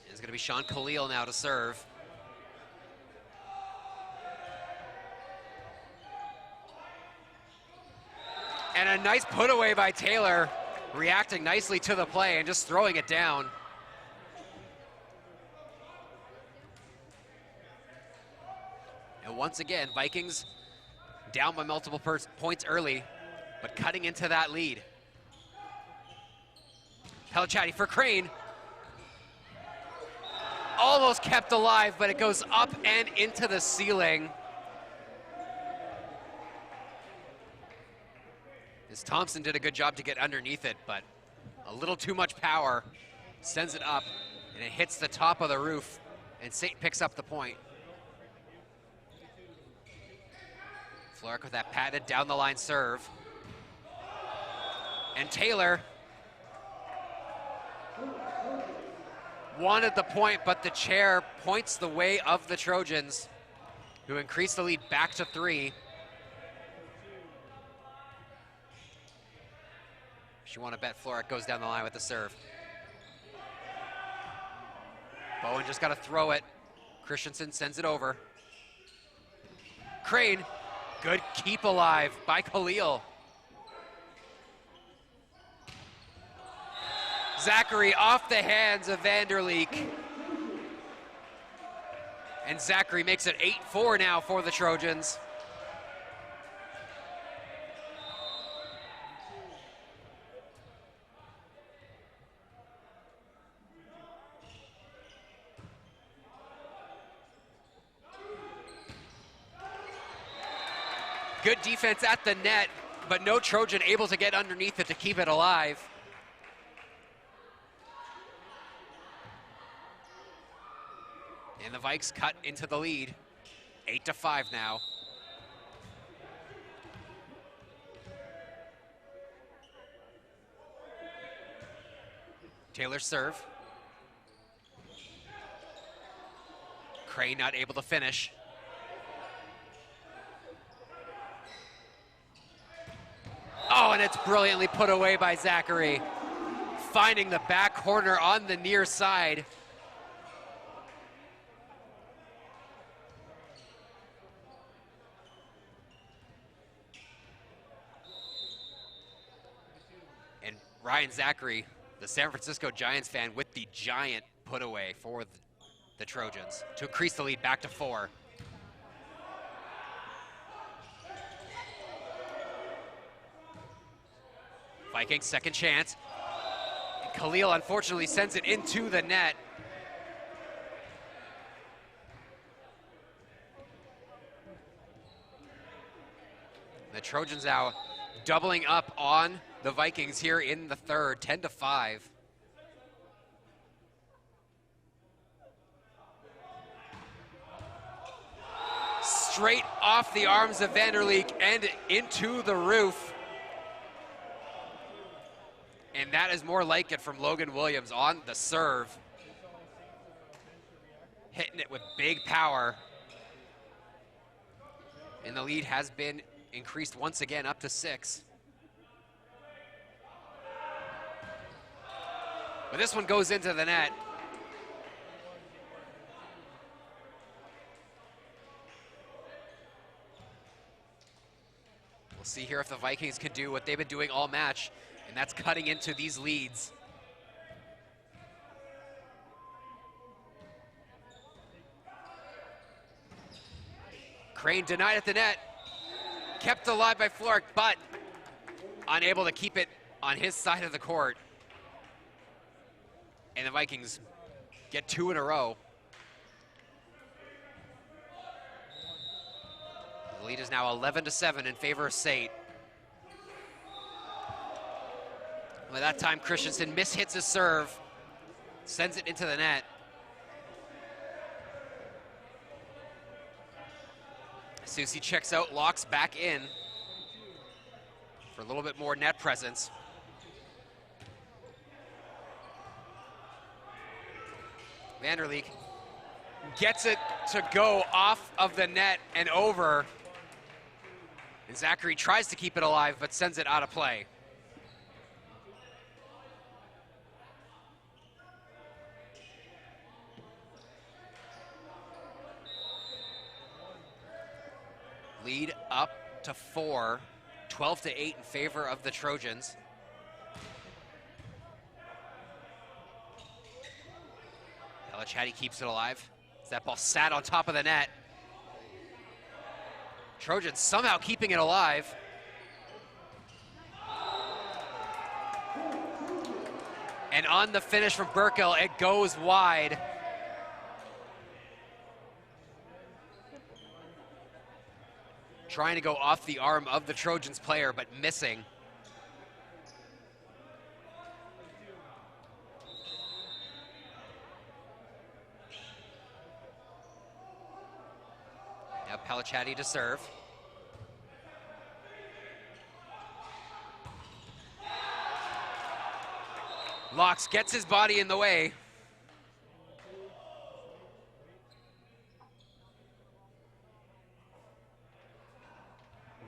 It's going to be Sean Khalil now to serve. And a nice put away by Taylor, reacting nicely to the play and just throwing it down. And once again, Vikings down by multiple points early, but cutting into that lead. Pellicciati for Crane. Almost kept alive, but it goes up and into the ceiling. As Thompson did a good job to get underneath it, but a little too much power sends it up, and it hits the top of the roof, and SAIT picks up the point. Floric with that patented down the line serve. And Taylor wanted the point, but the chair points the way of the Trojans, who increase the lead back to 3. If you want to bet Floric goes down the line with the serve. Bowen just got to throw it. Christensen sends it over. Crane, good keep alive by Khalil. Zachary off the hands of Vanderleek. And Zachary makes it 8-4 now for the Trojans. Good defense at the net, but no Trojan able to get underneath it to keep it alive. And the Vikes cut into the lead, 8-5 now. Taylor serve. Crane not able to finish. Oh, and it's brilliantly put away by Zachary, finding the back corner on the near side. And Ryan Zachary, the San Francisco Giants fan, with the giant put away for the Trojans to increase the lead back to 4. Vikings second chance. And Khalil unfortunately sends it into the net. The Trojans now doubling up on the Vikings here in the third, 10-5. Straight off the arms of Vanderleek and into the roof. And that is more like it from Logan Williams on the serve. Hitting it with big power. And the lead has been increased once again up to 6. But this one goes into the net. see here if the Vikings can do what they've been doing all match, and that's cutting into these leads. Crane denied at the net. Kept alive by Florek, but unable to keep it on his side of the court. And the Vikings get 2 in a row. The lead is now 11-7 in favor of SAIT. By that time, Christensen mishits his serve, sends it into the net. Susie checks out, locks back in for a little bit more net presence. Vanderleek gets it to go off of the net and over. And Zachary tries to keep it alive, but sends it out of play. Lead up to 4, 12-8 in favor of the Trojans. Pellicciati keeps it alive. That ball sat on top of the net. Trojans somehow keeping it alive. And on the finish from Burkle, it goes wide. Trying to go off the arm of the Trojans player, but missing. Now Pellicciati to serve. Locks gets his body in the way.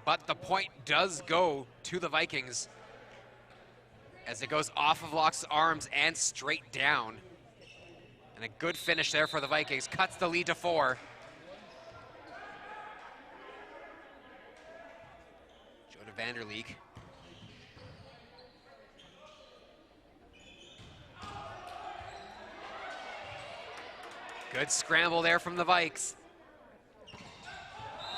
But the point does go to the Vikings as it goes off of Locke's arms and straight down. And a good finish there for the Vikings. Cuts the lead to 4. Joe to Vanderleek. Good scramble there from the Vikes.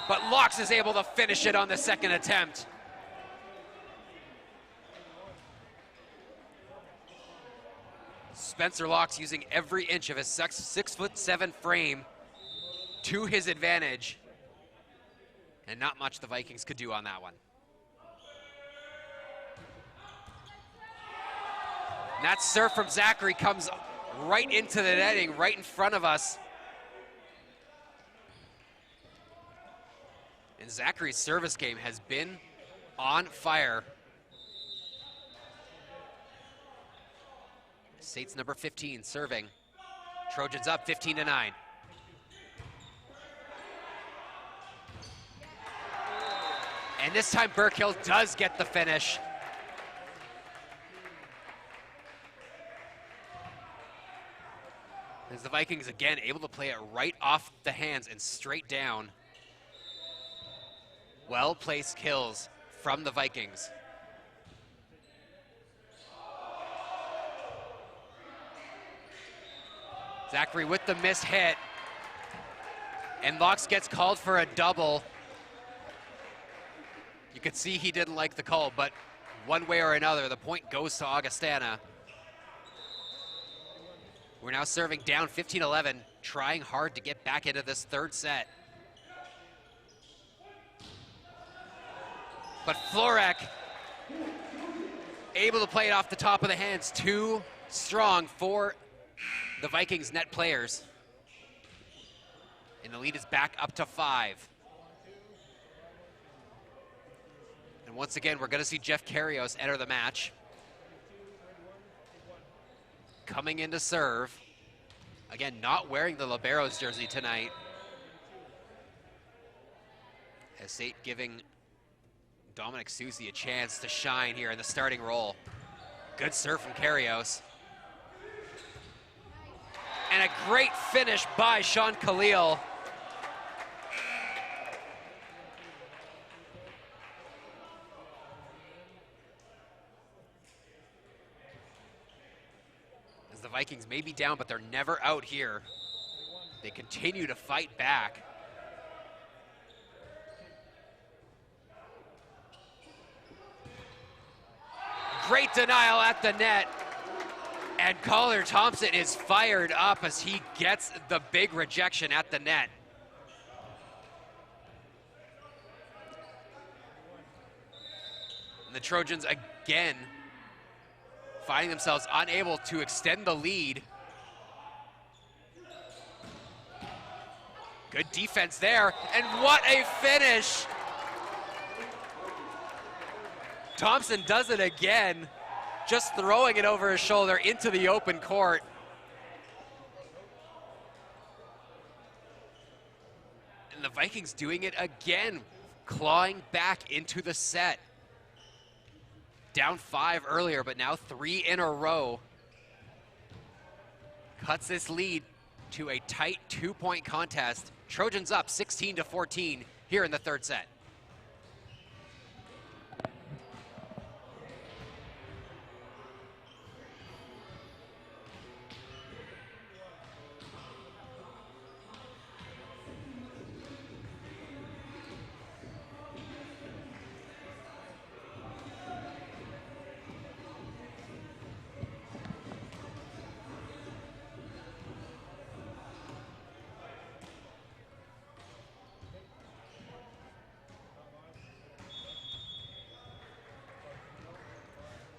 But Locks is able to finish it on the second attempt. Spencer Locks using every inch of his 6'7" frame to his advantage. And not much the Vikings could do on that one. And that serve from Zachary comes right into the netting, right in front of us. And Zachary's service game has been on fire. SAIT's number 15 serving. Trojans up 15-9. And this time Burkhill does get the finish. As the Vikings again able to play it right off the hands and straight down. Well-placed kills from the Vikings. Zachary with the missed hit. And Locks gets called for a double. You could see he didn't like the call, but one way or another, the point goes to Augustana. We're now serving down 15-11, trying hard to get back into this third set. But Florek able to play it off the top of the hands. Too strong for the Vikings net players. And the lead is back up to 5. And once again, we're going to see Jeff Carrios enter the match. Coming in to serve. Again, not wearing the Liberos jersey tonight. As SAIT giving Dominic Susie a chance to shine here in the starting role. Good serve from Carrios. And a great finish by Sean Khalil. Vikings may be down, but they're never out here. They continue to fight back. Great denial at the net. And Caller Thompson is fired up as he gets the big rejection at the net. And the Trojans again finding themselves unable to extend the lead. Good defense there, and what a finish! Thompson does it again, just throwing it over his shoulder into the open court. And the Vikings doing it again, clawing back into the set. Down 5 earlier, but now 3 in a row. Cuts this lead to a tight 2-point contest. Trojans up 16-14 here in the third set.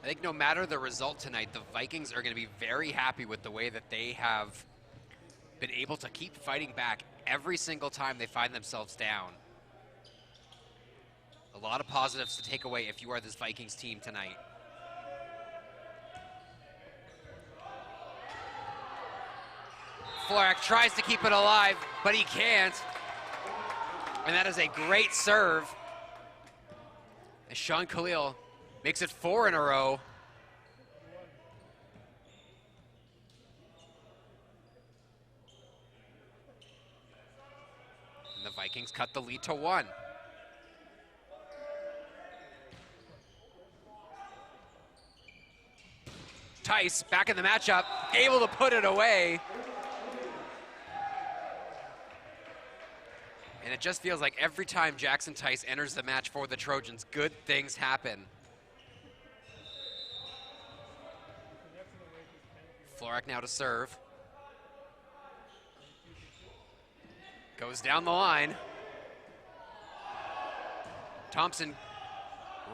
I think no matter the result tonight, the Vikings are going to be very happy with the way that they have been able to keep fighting back every single time they find themselves down. A lot of positives to take away if you are this Vikings team tonight. Florak tries to keep it alive, but he can't. And that is a great serve. As Sean Khalil makes it 4 in a row. And the Vikings cut the lead to 1. Tice back in the matchup, able to put it away. And it just feels like every time Jackson Tice enters the match for the Trojans, good things happen. Florak now to serve. Goes down the line. Thompson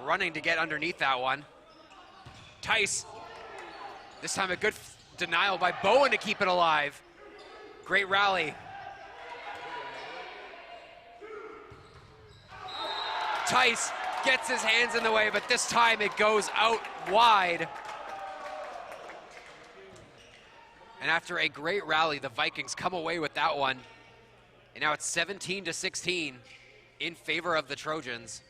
running to get underneath that one. Tice, this time a good denial by Bowen to keep it alive. Great rally. Tice gets his hands in the way, but this time it goes out wide. And after a great rally, the Vikings come away with that one. And now it's 17-16 in favor of the Trojans.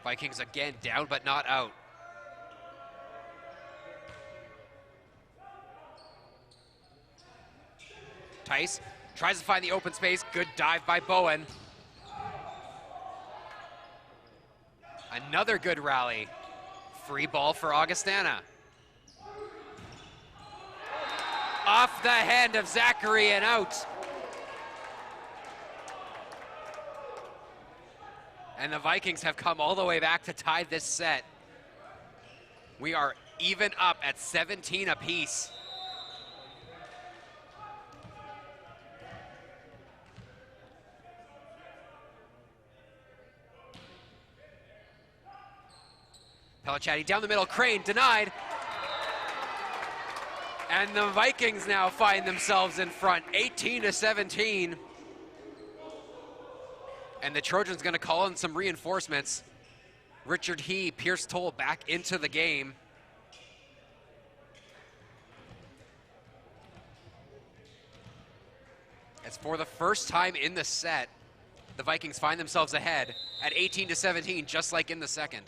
Vikings again down but not out. Tice tries to find the open space. Good dive by Bowen. Another good rally. Free ball for Augustana. Off the hand of Zachary and out. And the Vikings have come all the way back to tie this set. We are even up at 17 apiece. Pellicciati down the middle, Crane denied. And the Vikings now find themselves in front, 18-17. And the Trojans gonna call in some reinforcements. Richard He, Pierce Toll back into the game. As for the first time in the set, the Vikings find themselves ahead at 18-17, just like in the second.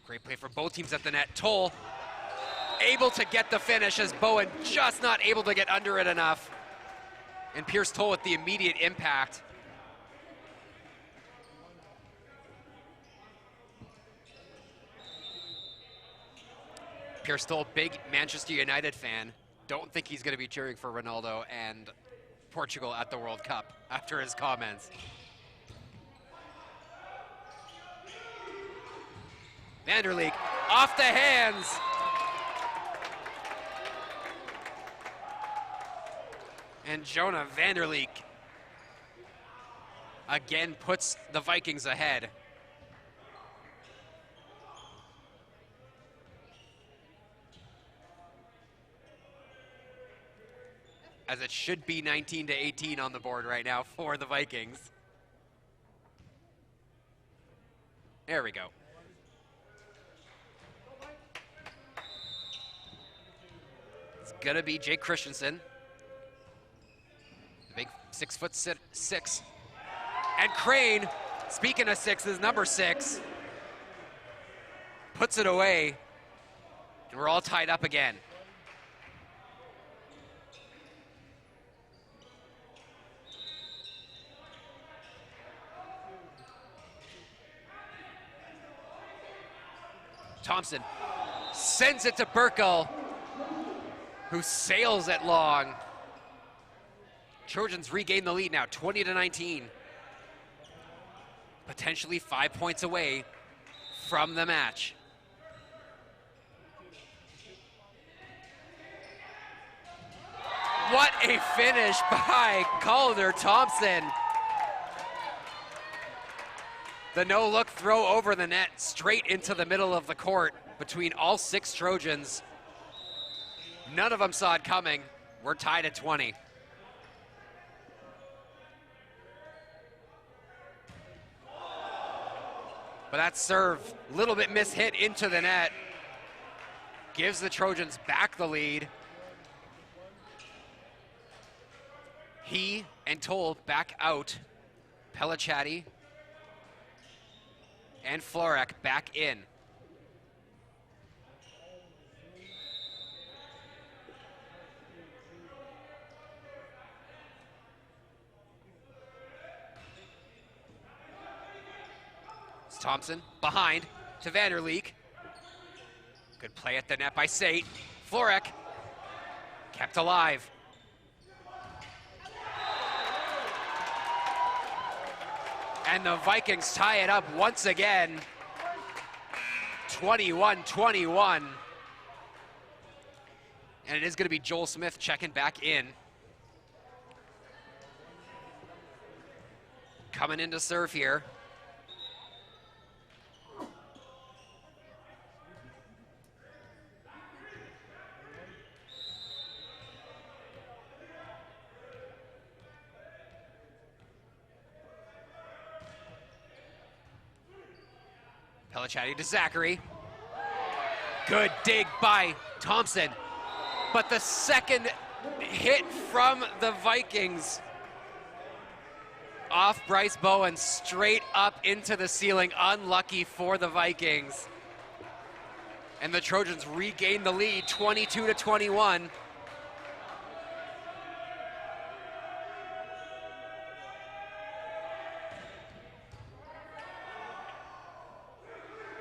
Great play for both teams at the net. Toll able to get the finish as Bowen just not able to get under it enough. And Pierce Toll with the immediate impact. Pierce Toll, big Manchester United fan. Don't think he's going to be cheering for Ronaldo and Portugal at the World Cup after his comments. Vanderleek off the hands. And Jonah Vanderleek again puts the Vikings ahead. As it should be 19-18 on the board right now for the Vikings. There we go. It's gonna be Jake Christensen. The big 6'6". And Crane, speaking of sixes, number 6, puts it away. And we're all tied up again. Thompson sends it to Burkle, who sails it long. Trojans regain the lead now, 20-19. Potentially 5 points away from the match. What a finish by Calder Thompson. The no-look throw over the net, straight into the middle of the court between all 6 Trojans. None of them saw it coming. We're tied at 20. But that serve, a little bit mishit into the net, gives the Trojans back the lead. He and Toll back out. Pellicciati and Florek back in. It's Thompson behind to Vanderleek. Good play at the net by SAIT. Florek kept alive. And the Vikings tie it up once again, 21-21. And it is going to be Joel Smith checking back in. Coming in to serve here. Pellicciati to Zachary. Good dig by Thompson. But the second hit from the Vikings off Bryce Bowen, straight up into the ceiling. Unlucky for the Vikings. And the Trojans regain the lead, 22-21.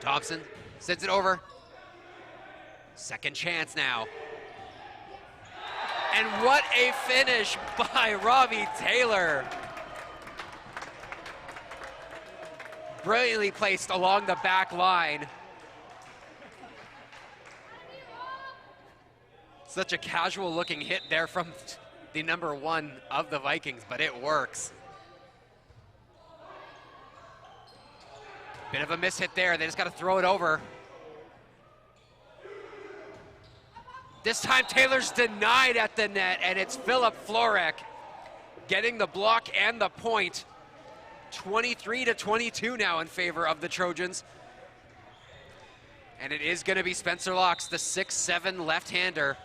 Thompson sends it over. Second chance now. And what a finish by Robbie Taylor. Brilliantly placed along the back line. Such a casual looking hit there from the number 1 of the Vikings, but it works. Bit of a mishit there. They just got to throw it over. This time Taylor's denied at the net, and it's Philip Florek getting the block and the point. 23-22 now in favor of the Trojans. And it is going to be Spencer Locks, the 6'7" left-hander.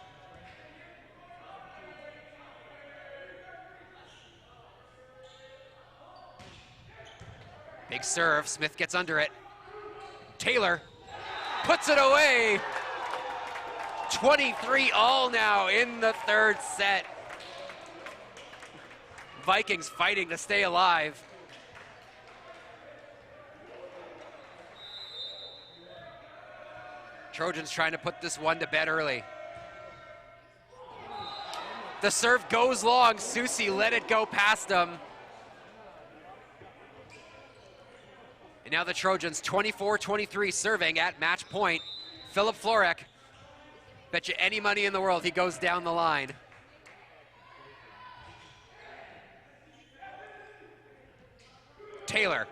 Big serve, Smith gets under it. Taylor puts it away. 23 all now in the third set. Vikings fighting to stay alive. Trojans trying to put this one to bed early. The serve goes long. Susi let it go past him. And now the Trojans 24-23 serving at match point. Philip Florek, bet you any money in the world he goes down the line. Taylor,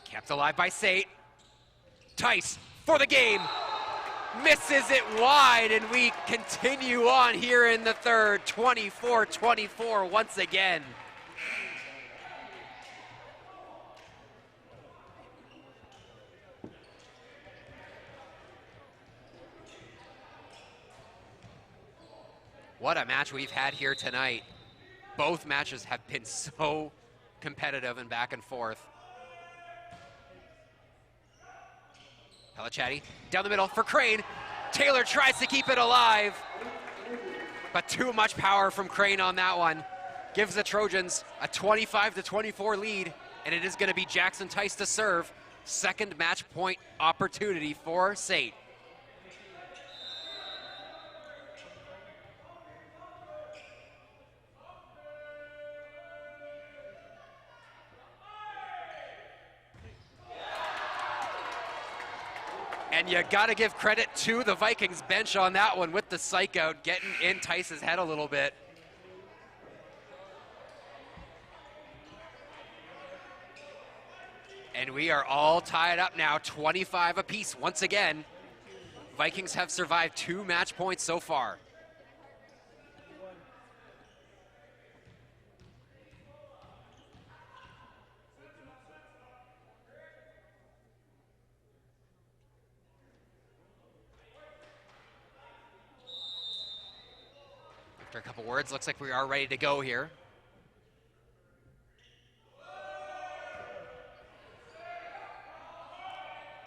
kept alive by SAIT. Tice for the game, misses it wide, and we continue on here in the third, 24-24 once again. What a match we've had here tonight. Both matches have been so competitive and back and forth. Pellicciati down the middle for Crane. Taylor tries to keep it alive, but too much power from Crane on that one. Gives the Trojans a 25-24 lead, and it is going to be Jackson Tice to serve. Second match point opportunity for SAIT. And you got to give credit to the Vikings bench on that one with the psych out, getting in Tice's head a little bit. And we are all tied up now, 25 apiece once again. Vikings have survived 2 match points so far. After a couple words, looks like we are ready to go here.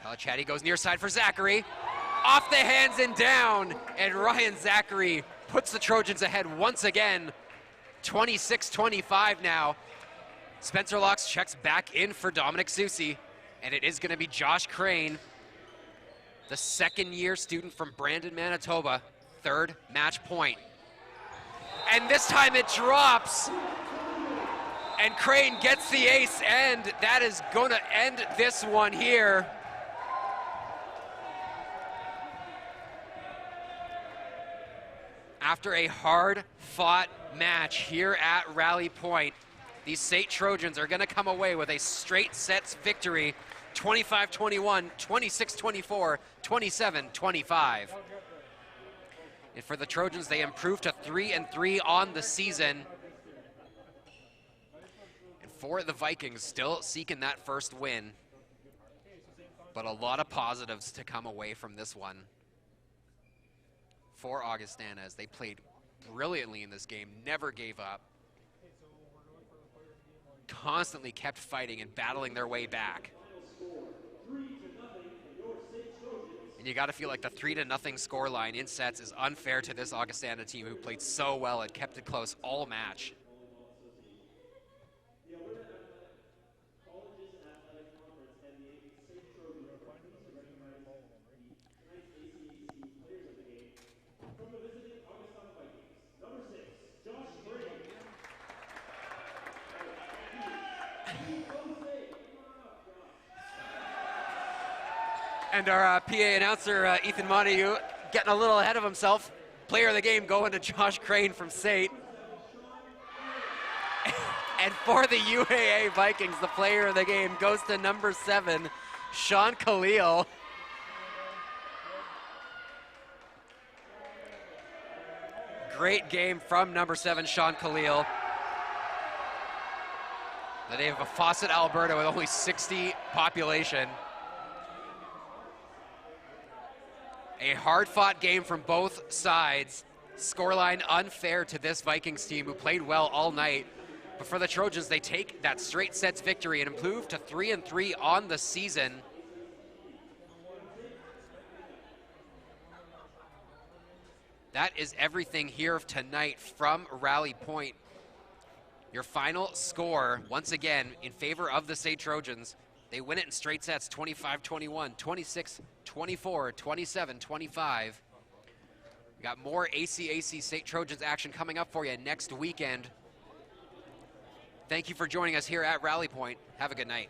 Pellicciati goes near side for Zachary. Off the hands and down, and Ryan Zachary puts the Trojans ahead once again. 26-25 now. Spencer Locks checks back in for Dominic Susi, and it is going to be Josh Crane, the second-year student from Brandon, Manitoba, third match point. And this time it drops, and Crane gets the ace, and that is going to end this one here. After a hard-fought match here at Rally Point, these SAIT Trojans are going to come away with a straight sets victory, 25-21, 26-24, 27-25. And for the Trojans, they improved to 3-3 on the season. And for the Vikings, still seeking that first win. But a lot of positives to come away from this one. For Augustana, as they played brilliantly in this game, never gave up. Constantly kept fighting and battling their way back. And you got to feel like the 3-0 scoreline in sets is unfair to this Augustana team who played so well and kept it close all match. And our PA announcer, Ethan Montague, getting a little ahead of himself. Player of the game going to Josh Crane from SAIT. And for the UAA Vikings, the player of the game goes to number 7, Sean Khalil. Great game from number 7, Sean Khalil. The native of Fawcett, Alberta, with only 60 population. A hard-fought game from both sides. Scoreline unfair to this Vikings team who played well all night. But for the Trojans, they take that straight sets victory and improve to 3-3 on the season. That is everything here tonight from Rally Point. Your final score, once again, in favor of the SAIT Trojans. They win it in straight sets, 25-21, 26-24, 27-25. We got more ACAC SAIT Trojans action coming up for you next weekend. Thank you for joining us here at Rally Point. Have a good night.